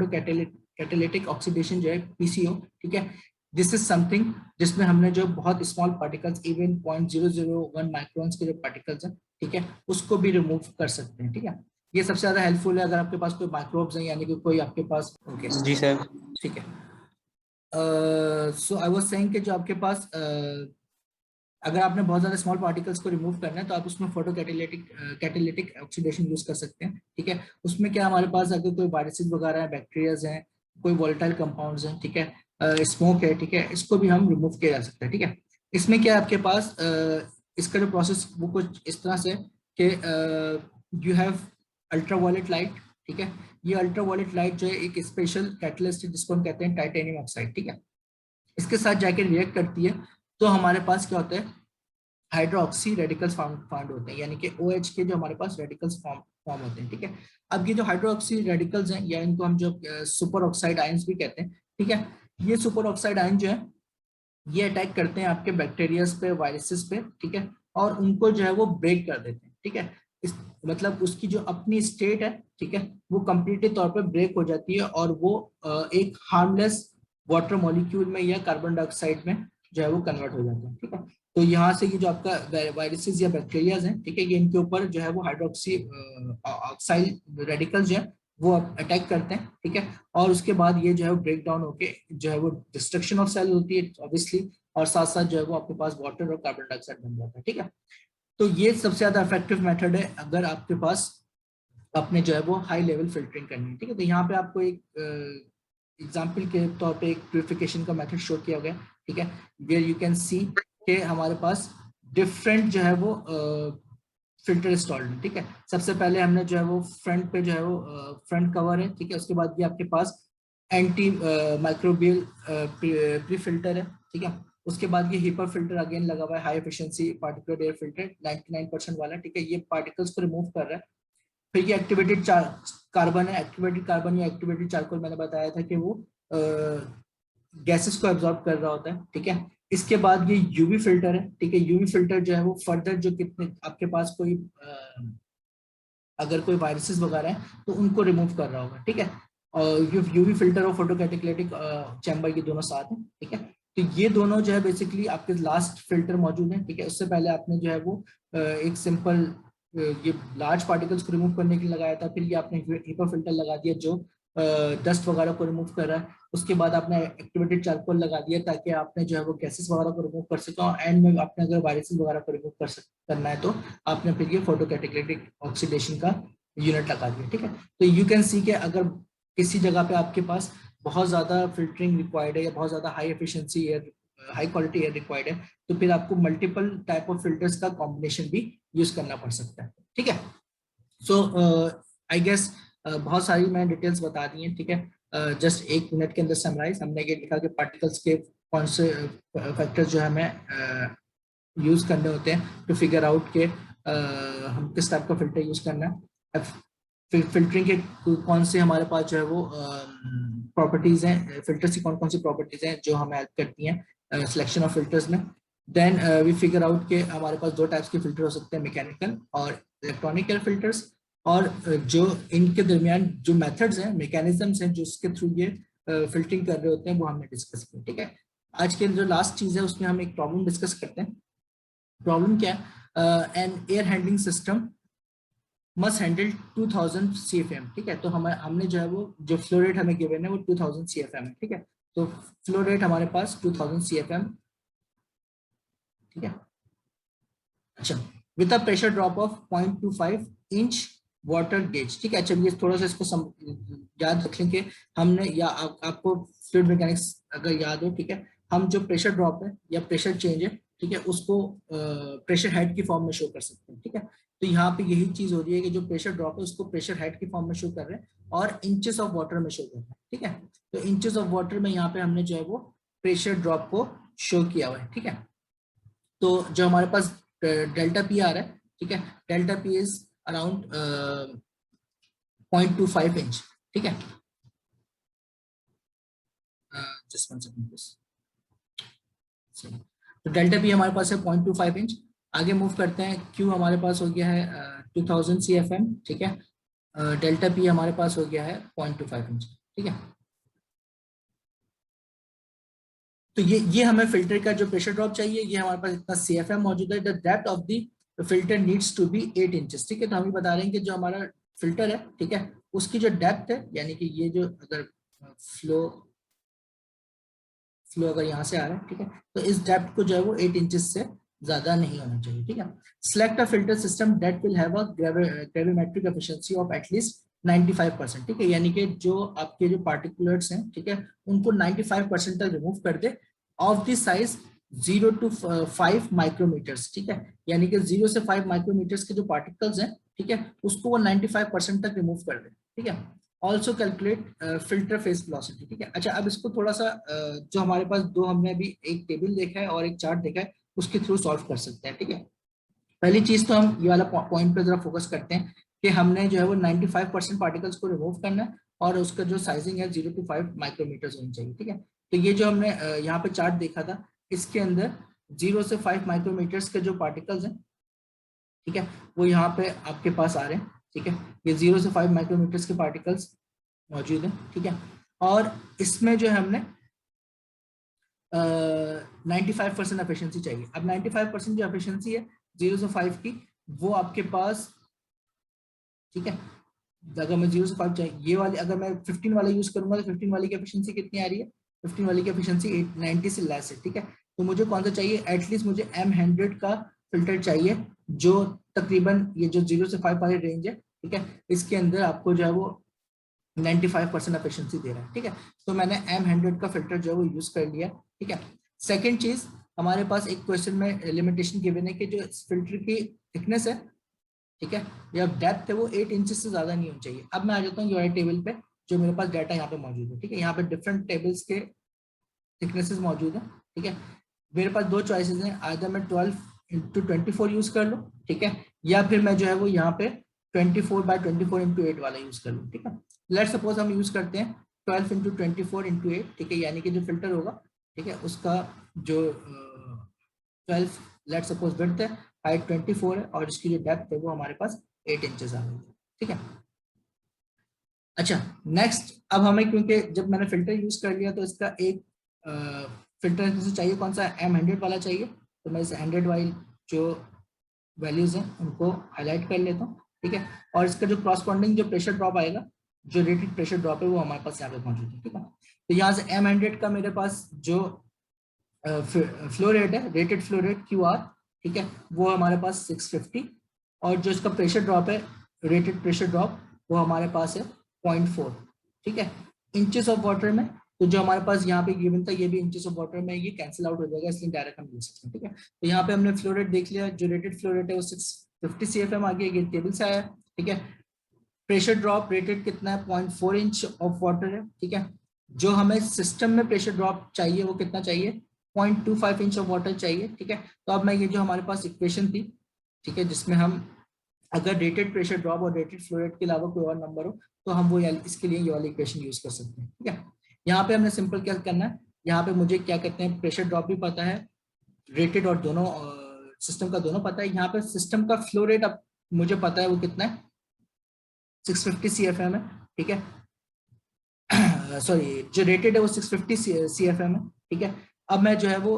Speaker 1: catalytic oxidation जो है पीसीओ, ठीक है, दिस इज समथिंग जिसमें हमने जो बहुत स्मॉल पार्टिकल्स इवन 0.001 माइक्रोन्स के जो पार्टिकल्स हैं, ठीक है, उसको भी रिमूव कर सकते हैं, ठीक है। ये सबसे ज्यादा हेल्पफुल है अगर आपके पास कोई माइक्रोब्स हैं, यानी कि कोई आपके पास, ओके
Speaker 2: जी सर,
Speaker 1: ठीक है। सो आई वाज सेइंग कि जो आपके पास अगर आपने बहुत ज्यादा स्मॉल पार्टिकल्स को रिमूव करना है तो आप उसमें फोटो कैटेलिटिक ऑक्सीडेशन यूज कर सकते हैं, ठीक है। उसमें क्या हमारे पास अगर कोई वायरसेस वगैरह है, बैक्टीरियाज हैं, कोई वोलेटाइल कंपाउंड्स हैं, ठीक है, स्मोक है, ठीक है, इसको भी हम रिमूव किया जा सकता है, ठीक है। इसमें क्या है आपके पास इसका जो प्रोसेस वो कुछ इस तरह से कि यू हैव अल्ट्रावायलेट लाइट, ठीक है। ये अल्ट्रावायलेट लाइट जो है एक स्पेशल कैटलिस्ट है जिसको हम कहते हैं टाइटेनियम ऑक्साइड, ठीक है। इसके साथ जाके रिएक्ट करती है तो हमारे पास क्या होता है, हाइड्रोक्सी रेडिकल्स फाउंड होते हैं, यानी कि OH के जो हमारे पास रेडिकल्स फॉर्म होते हैं, ठीक है। अब ये जो हाइड्रोक्सी रेडिकल्स हैं, या इनको हम जो सुपर ऑक्साइड आयंस भी कहते हैं, ठीक है, ये सुपर ऑक्साइड आयन जो है ये अटैक करते हैं आपके बैक्टीरियाज पे, वायरसेस पे, ठीक है, और उनको जो है वो ब्रेक कर देते हैं, ठीक है। इस मतलब उसकी जो अपनी स्टेट है, ठीक है, वो कंप्लीटली तौर पे ब्रेक हो जाती है और वो एक हार्मलेस वाटर मॉलिक्यूल में या कार्बन डाइऑक्साइड में जो है वो कन्वर्ट हो जाता है, ठीक है। तो यहाँ से ये जो आपका वायरसेस या बैक्टीरियाज हैं, ठीक है, ये इनके ऊपर जो है वो हाइड्रोक्सी ऑक्साइड रेडिकल्स जो है वो अटैक करते हैं, ठीक है। और उसके बाद ये जो है वो ब्रेक डाउन होके जो है वो डिस्ट्रक्शन ऑफ सेल होती है ऑब्वियसली, और साथ साथ जो है वो आपके पास वाटर और कार्बन डाइऑक्साइड बन जाता है, ठीक है। तो ये सबसे ज्यादा इफेक्टिव मेथड है अगर आपके पास अपने जो है वो हाई लेवल फिल्टरिंग करनी है, ठीक है। तो यहाँ पे आपको एक एग्जाम्पल के तौर पे एक प्यूरिफिकेशन का मेथड शो किया गया, ठीक है, वेयर यू कैन सी के हमारे पास डिफरेंट जो है वो फिल्टर इंस्टॉल्ड है, ठीक है। सबसे पहले हमने जो है वो फ्रंट पे जो है वो फ्रंट कवर है, ठीक है। उसके बाद ये आपके पास एंटी माइक्रोबियल प्री फिल्टर है, ठीक है। उसके बाद ये हीपर फिल्टर अगेन लगा हुआ है, high efficiency particular air filter 99% वाला, ठीक है, ये पार्टिकल्स को रिमूव कर रहा है। फिर ये एक्टिवेटेड कार्बन है, एक्टिवेटेड कार्बन या एक्टिवेटेड चारकोल, मैंने बताया था कि वो गैसेस को एब्जॉर्ब कर रहा होता है, ठीक है। इसके बाद ये यूवी फिल्टर है, ठीक है। यूवी फिल्टर जो है वो फर्दर जो कितने आपके पास कोई अगर कोई वायरसेस वगैरह है तो उनको रिमूव कर रहा होगा, ठीक है। और यूवी फिल्टर और फोटो कैटेलिटिक चैम्बर ये दोनों साथ हैं, ठीक है। तो ये दोनों जो है बेसिकली आपके लास्ट फिल्टर मौजूद है, ठीक है। उससे पहले आपने जो है वो एक सिंपल ये लार्ज पार्टिकल्स को रिमूव करने के लिए लगाया था, फिर ये आपने हीपर फिल्टर लगा दिया जो डस्ट वगैरह को रिमूव कर रहा है। उसके बाद आपने एक्टिवेटेड चारकोल लगा दिया ताकि आपने जो है वो गैसेस वगैरह को रिमूव कर सका, और एंड में आपने अगर वायरसेस वगैरह को रिमूव करना है तो आपने फिर ये फोटो कैटेलिटिक ऑक्सीडेशन का यूनिट लगा दिया, ठीक है। तो यू कैन सी के अगर किसी जगह पे आपके पास बहुत ज्यादा फिल्टरिंग रिक्वायर्ड है या बहुत ज्यादा high efficiency air, high quality air required है, तो फिर आपको मल्टीपल टाइप ऑफ फिल्टर्स का कॉम्बिनेशन भी यूज करना पड़ सकता है, ठीक है। सो आई गेस बहुत सारी मैंने डिटेल्स बता दी हैं, ठीक है। जस्ट 1 मिनट के अंदर समराइज हमने ये लिखा कि पार्टिकल्स के कौन से फैक्टर्स जो हमें यूज करने होते हैं टू फिगर आउट के हम किस टाइप का फिल्टर यूज करना है। फिल्टरिंग के कौन से हमारे पास जो है वो प्रॉपर्टीज हैं, फिल्टर्स की कौन कौन सी प्रॉपर्टीज हैं जो हमें हेल्प करती हैं सिलेक्शन ऑफ फिल्टर्स में। देन वी फिगर आउट के हमारे पास 2 टाइप्स के फिल्टर हो सकते हैं, मैकेनिकल और इलेक्ट्रॉनिक एयर फिल्टर्स, और जो इनके दरमियान जो मेथड्स हैं, मैकेनिज्म्स हैं जो इसके थ्रू ये फिल्टरिंग कर रहे होते हैं, वो हमने डिस्कस किया। ठीक है, आज के जो लास्ट चीज है उसमें हम एक प्रॉब्लम डिस्कस करते हैं। प्रॉब्लम क्या है? An air handling system must handle 2000 CFM। ठीक है, तो हमने जो है वो जो फ्लो रेट हमें गिवन है वो 2000 CFM है। ठीक है, तो फ्लो रेट हमारे पास 2000 CFM। ठीक है, अच्छा, with a pressure drop of 0.25 inch water gauge. ठीक है, चलिए थोड़ा सा इसको याद रख लें कि हमने, या आपको फ्लूइड मैकेनिक्स अगर याद हो, ठीक है, हम जो प्रेशर ड्रॉप है या प्रेशर चेंज है, ठीक है, उसको प्रेशर हेड की फॉर्म में शो कर सकते हैं। ठीक है, तो यहाँ पे यही चीज हो रही है कि जो प्रेशर ड्रॉप है उसको प्रेशर हेड की फॉर्म में शो कर रहे हैं और इंचेस ऑफ वाटर में शो कर रहे हैं। ठीक है, तो इंचेस ऑफ वाटर में यहाँ पे हमने जो है वो प्रेशर ड्रॉप को शो किया हुआ है। ठीक है, तो जो हमारे पास डेल्टा पी आ रहा है, ठीक है, delta P is around 0.25 inch. ठीक है, जस्ट वन सेकंड प्लीज। तो डेल्टा पी हमारे पास है 0.25 इंच। आगे मूव करते हैं, क्यू हमारे पास हो गया है 2000 CFM। ठीक है, डेल्टा पी हमारे पास हो गया है 0.25 इंच। ठीक है, तो ये हमें फिल्टर का जो प्रेशर ड्रॉप चाहिए, ये हमारे पास इतना CFM मौजूद है। The depth of the filter needs to be 8 inches. ठीक है, तो हम ही बता रहे हैं कि जो हमारा फिल्टर है, ठीक है, उसकी जो डेप्थ है, यानी कि ये जो अगर फ्लो फ्लो अगर यहाँ से आ रहा है, ठीक है, तो इस डेप्थ को जो है वो 8 इंचेस से ज्यादा नहीं होना चाहिए। ठीक है, select a filter system that will have a gravimetric efficiency of at least 95%। ठीक है, यानी कि जो आपके जो पार्टिकुलेट्स हैं, ठीक है, उनको 95% तक रिमूव कर दे of the size 0 to 5 micrometres. ठीक है, यानी कि 0 से 5 माइक्रोमीटर्स के जो पार्टिकल्स हैं, ठीक है, उसको वो 95% तक रिमूव कर दे। ठीक है, also calculate filter face velocity. ठीक है, अच्छा, अब इसको थोड़ा सा जो हमारे पास दो, हमने अभी एक टेबल देखा है और एक चार्ट देखा है, उसके थ्रू सॉल्व कर सकते हैं। ठीक है, पहली चीज तो हम ये वाला पॉइंट पे जरा फोकस करते हैं कि हमने जो है वो 95% पार्टिकल्स को रिमूव करना है और उसका जो साइजिंग है 0 to 5 माइक्रोमीटर होनी चाहिए। ठीक है, तो ये जो हमने यहाँ पे चार्ट देखा था, इसके अंदर 0 से 5 माइक्रोमीटर्स के जो पार्टिकल्स हैं, ठीक है, वो यहाँ पे आपके पास आ रहे हैं। ठीक है, ये 0 से 5 माइक्रोमीटर्स के पार्टिकल्स मौजूद है। ठीक है, और इसमें जो है हमने 95% एफिशिएंसी चाहिए। अब 95% जो एफिशिएंसी है 0 से 5 की, वो आपके पास, ठीक है, अगर मैं 0 से 5 चाहिए, ये वाली अगर मैं 15 वाला यूज करूंगा तो 15 वाली की एफिशिएंसी कितनी आ रही है? 15 वाली की एफिशिएंसी 90 से लेस है। ठीक है, तो मुझे कौन सा चाहिए? एटलीस्ट मुझे M100 का फिल्टर चाहिए जो तकरीबन ये जो 0 से 5 वाली रेंज है, ठीक है, इसके अंदर आपको जो है वो 95% एफिशिएंसी दे रहा है। ठीक है, तो मैंने M100 का फिल्टर जो है वो यूज कर लिया। ठीक है, सेकंड चीज, हमारे पास एक क्वेश्चन में लिमिटेशन गिवन है कि जो फिल्टर की थिकनेस है, ठीक है, या डेप्थ है, वो 8 इंचेस से ज्यादा नहीं होनी चाहिए। अब मैं आ जाता हूँ यूआई टेबल पे, जो मेरे पास डाटा यहाँ पे मौजूद है। ठीक है, यहाँ पे डिफरेंट टेबल्स के थिकनेसेस मौजूद है। ठीक है, मेरे पास दो चॉइसेस हैं, आइदर मैं 12x24 यूज कर लूँ, ठीक है, या फिर मैं जो है वो यहाँ पे 24/24 × 8 वाला यूज कर लूँ। ठीक है, लेट सपोज हम यूज करते हैं 12x24 × 8। ठीक है, यानी कि जो फिल्टर होगा, ठीक है, उसका जो 12 लेट सपोज विड्थ है, हाइट 24 है, और इसकी जो डेप्थ है वो हमारे पास 8 इंचेस आ गई है। ठीक है, अच्छा, नेक्स्ट, अब हमें क्योंकि जब मैंने फिल्टर यूज कर लिया तो इसका एक फिल्टर जैसे चाहिए, कौन सा? M100 वाला चाहिए। तो मैं इस 100 वाली जो वैल्यूज हैं उनको हाईलाइट कर लेता हूँ। ठीक है, और इसका जो क्रॉसपॉन्डिंग जो प्रेशर ड्रॉप आएगा, जो रेटेड प्रेशर ड्रॉप है, वो हमारे पास यहाँ पे मौजूद है। ठीक है, तो यहाँ से M100 का मेरे पास जो फ्लो रेट है, रेटेड फ्लो रेट QR, ठीक है, वो हमारे पास 650, और जो इसका प्रेशर ड्रॉप है, रेटेड प्रेशर ड्रॉप, वो हमारे पास है 0.4। ठीक है, इंचेस ऑफ वाटर में, तो जो हमारे पास यहाँ पे गिवन था, ये भी इंचेस ऑफ वाटर में, ये कैंसिल आउट हो जाएगा, इसलिए डायरेक्ट हम लिख सकते हैं। ठीक है, तो यहाँ पे हमने फ्लो रेट देख लिया, जो रेटेड फ्लो रेट है वो 650 CFM आ गया, ये टेबल से आया। ठीक है, प्रेशर ड्रॉप रेटेड कितना है? 0.4 इंच ऑफ वाटर है। ठीक है, जो हमें सिस्टम में प्रेशर ड्रॉप चाहिए वो कितना चाहिए? 0.25 इंच ऑफ वाटर चाहिए। ठीक है, तो अब मैं ये जो हमारे पास इक्वेशन थी, ठीक है, जिसमें हम अगर रेटेड प्रेशर ड्रॉप और रेटेड फ्लो रेट के अलावा कोई और नंबर हो तो हम वो इसके लिए ये वाली इक्वेशन यूज कर सकते हैं। ठीक है, यहाँ पे हमने सिंपल क्या करना है, यहाँ पे मुझे क्या कहते हैं, प्रेशर ड्रॉप भी पता है, रेटेड और दोनों सिस्टम का दोनों पता है। यहाँ पे सिस्टम का फ्लो रेट अब मुझे पता है वो कितना है, 650 CFM है, ठीक है। सॉरी, जो रेटेड है वो 650 CFM है, ठीक है। अब मैं जो है वो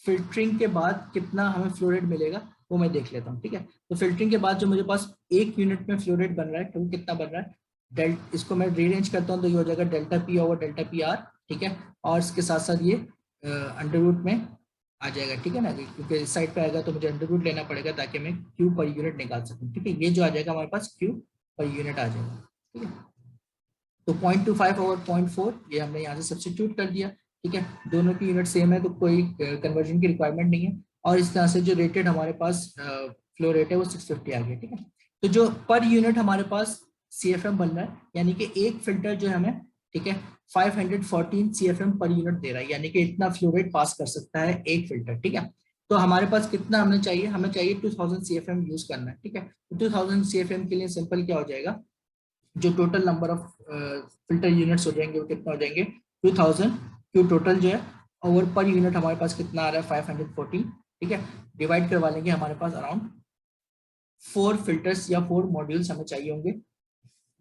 Speaker 1: फिल्टरिंग के बाद कितना हमें फ्लो रेट मिलेगा वो मैं देख लेता हूँ, ठीक है। तो फिल्टरिंग के बाद जो मुझे पास 1 यूनिट में फ्लो रेट बन रहा है, तो वो कितना बन रहा है, इसको मैं रीअरेंज करता हूँ तो ये हो जाएगा delta P over delta P R, ठीक है। और इसके साथ साथ ये अंडर रूट में आ जाएगा, ठीक है ना, क्योंकि इस साइड पे आएगा तो मुझे अंडर रूट लेना पड़ेगा ताकि मैं क्यू पर यूनिट निकाल सकूँ, ठीक है। ये जो आ जाएगा हमारे पास क्यू पर यूनिट आ जाएगा, ठीक है। तो 0.25 ओवर 0.4 ये हमने यहाँ से सब्स्टिट्यूट कर दिया, ठीक है। दोनों की यूनिट सेम है तो कोई कन्वर्जन की रिक्वायरमेंट नहीं है। और इस तरह से जो रेटेड हमारे पास फ्लो रेट है वो 650 आ गया, ठीक है। तो जो पर यूनिट हमारे पास CFM बन रहा है, यानी कि एक फिल्टर जो है हमें, ठीक है, 514 CFM पर यूनिट दे रहा है, यानी कि इतना फ्लो रेट पास कर सकता है एक फिल्टर, ठीक है। तो हमारे पास कितना हमें चाहिए, हमें चाहिए 2000 CFM यूज करना है, ठीक है। तो 2000 CFM के लिए सिंपल क्या हो जाएगा, जो total number of filter units हो जाएंगे वो कितना हो जाएंगे 2000, क्यों टोटल जो है ओवर पर यूनिट हमारे पास कितना आ रहा है 514, ठीक है। डिवाइड करवा लेंगे, हमारे पास अराउंड 4 फिल्टर्स या 4 मॉड्यूल्स हमें चाहिए होंगे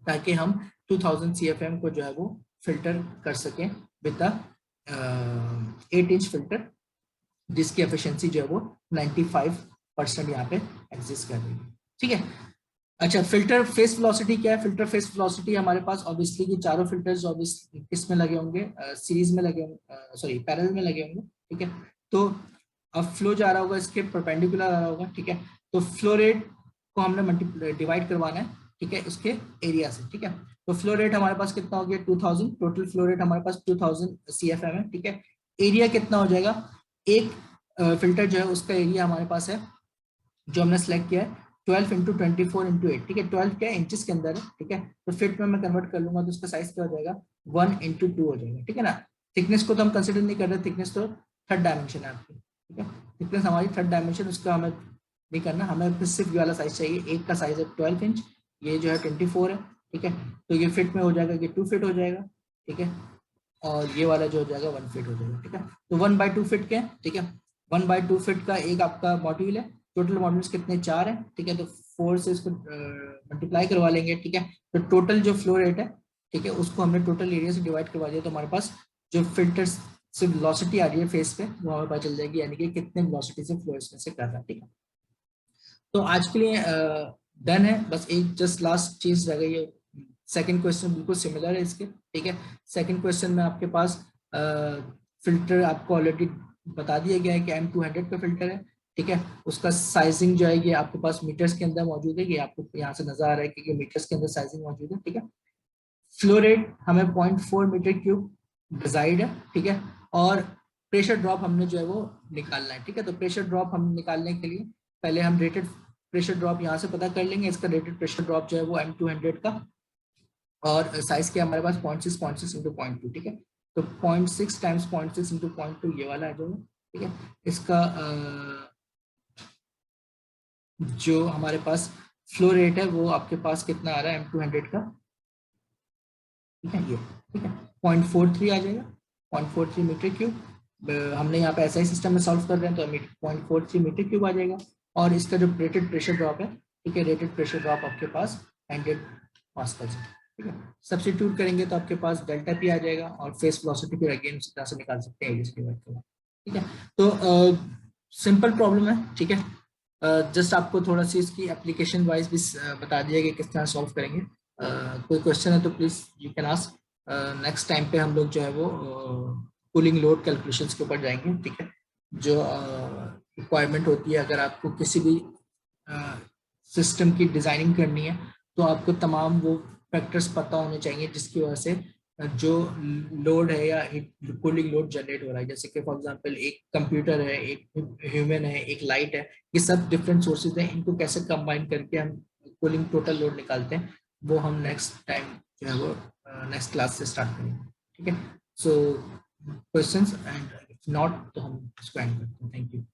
Speaker 1: ताकि हम 2000 CFM को जो है वो फिल्टर कर सकें विद 8 इंच फिल्टर, जिसकी एफिशिएंसी जो है वो 95% यहाँ पे एग्जिस्ट कर रही है, ठीक है। अच्छा, फिल्टर फेस वेलोसिटी क्या है, फिल्टर फेस वेलोसिटी हमारे पास ऑब्वियसली ये चारों फिल्टर्स ऑब्वियसली किसमें लगे होंगे, सीरीज में लगे होंगे, सॉरी पैरेलल में लगे होंगे, ठीक है। तो अब फ्लो जा रहा होगा इसके परपेंडिकुलर आ रहा होगा, ठीक है। तो फ्लो रेट को हमने मल्टीप्लाई डिवाइड करवाना है, ठीक है, उसके एरिया से, ठीक है। तो फ्लो रेट हमारे पास कितना हो गया 2000, टोटल फ्लो रेट हमारे पास 2000 CFM है, ठीक है। एरिया कितना हो जाएगा, एक फिल्टर जो है उसका एरिया हमारे पास है जो हमने सेलेक्ट किया है 12 इंटू 24 इंटू 8, ठीक है। 12 क्या इंचेस के अंदर है, ठीक है। तो फिट में मैं कन्वर्ट कर लूंगा तो उसका साइज क्या हो जाएगा 1 इंटू 2 हो जाएगा, ठीक है ना। थिकनेस को तो हम कंसिडर नहीं कर रहे, थिकनेस तो थर्ड डायमेंशन है आपकी, ठीक है। थिकनेस हमारी थर्ड डायमेंशन, उसका हमें नहीं करना, हमें सिर्फ ये वाला साइज चाहिए। एक का साइज है 12 इंच, ये जो है 24 है, ठीक है। तो ये फिट में हो जाएगा, ये 2 फिट हो जाएगा, ठीक है। और ये वाला जो हो जाएगा 1 फिट हो जाएगा, ठीक है। तो 1/2 फिट के, ठीक है, 1/2 फिट का एक आपका मॉड्यूल है। टोटल मॉड्यूल्स कितने 4 हैं, ठीक है। तो 4 से इसको मल्टीप्लाई करवा लेंगे, ठीक है। तो टोटल जो फ्लो रेट है, ठीक है, उसको हमने टोटल एरिया से डिवाइड करवा दिया, तो हमारे पास जो फिल्टर से वेलोसिटी आ रही है फेस पे वो हमें पता चल जाएगी, यानी कि कितने वेलोसिटी से फ्लो इसमें से कर रहा है, ठीक है। तो आज के लिए डन है, बस एक जस्ट लास्ट चीज रह गई है। सेकंड क्वेश्चन बिल्कुल सिमिलर है इसके, ठीक है। सेकंड क्वेश्चन में आपके पास फिल्टर आपको ऑलरेडी बता दिया गया है कि M200 का फिल्टर है, ठीक है। उसका साइजिंग जो है ये आपके पास मीटर्स के अंदर मौजूद है, ये आपको यहाँ से नजर आ रहा है कि ये मीटर्स के अंदर साइजिंग मौजूद है, ठीक है। फ्लो रेट हमें 0.4 मीटर क्यूब डिजाइड है, ठीक है। और प्रेशर ड्रॉप हमने जो है वो निकालना है, ठीक है। तो प्रेशर ड्रॉप हम निकालने के लिए पहले हम रेटेड प्रेशर ड्रॉप यहाँ से पता कर लेंगे। इसका रेटेड प्रेशर ड्रॉप जो है वो M200 का, और साइज के हमारे पास 0.6 इंटू 0.2, ठीक है। तो 0.6 टाइम्स 0.6 इंटू 0.2 ये वाला है जो, ठीक है। इसका जो हमारे पास फ्लो रेट है वो आपके पास कितना आ रहा है M200 का, ठीक है, ये, ठीक है, 0.43 आ जाएगा, 0.43 मीटर क्यूब। हमने यहाँ पे SI सिस्टम में सॉल्व कर रहे हैं तो 0.43 मीटर क्यूब आ जाएगा। और इसका जो रेटेड प्रेशर ड्रॉप है, ठीक है, रेटेड प्रेशर ड्रॉप आपके पास 100 पास्कल है, ठीक है। सब्स्टिट्यूट करेंगे तो आपके पास डेल्टा पी आ जाएगा, और फेस वेलोसिटी फिर अगेन उसी तरह से निकाल सकते हैं इसके बाद, ठीक है। तो सिंपल प्रॉब्लम है, ठीक है। जस्ट आपको थोड़ा सी इसकी एप्लीकेशन वाइज भी बता दिया कि किस तरह सॉल्व करेंगे। कोई क्वेश्चन है तो please you can ask. Next time पे हम लोग जो है वो कूलिंग लोड कैलकुलेशंस के ऊपर जाएंगे, ठीक है। जो रिक्वायरमेंट होती है अगर आपको किसी भी सिस्टम की डिजाइनिंग करनी है तो आपको तमाम वो फैक्टर्स पता होने चाहिए जिसकी वजह से जो लोड है या कूलिंग लोड जनरेट हो रहा है, जैसे कि फॉर एग्जांपल एक कंप्यूटर है, एक ह्यूमन है, एक लाइट है, ये सब डिफरेंट सोर्सेज हैं, इनको कैसे कंबाइन करके हम कूलिंग टोटल लोड निकालते हैं, वो हम नेक्स्ट टाइम जो है वो नेक्स्ट क्लास से स्टार्ट करेंगे, ठीक है। सो क्वेश्चंस, एंड इफ नॉट तो हम इसको एंड करते हैं। Thank you.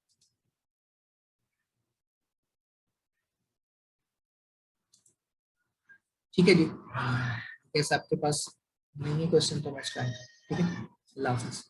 Speaker 1: ठीक है जी, कैसे आपके पास नहीं क्वेश्चन तो मैं स्टार्ट, ठीक है। अल्लाह हाफिज़।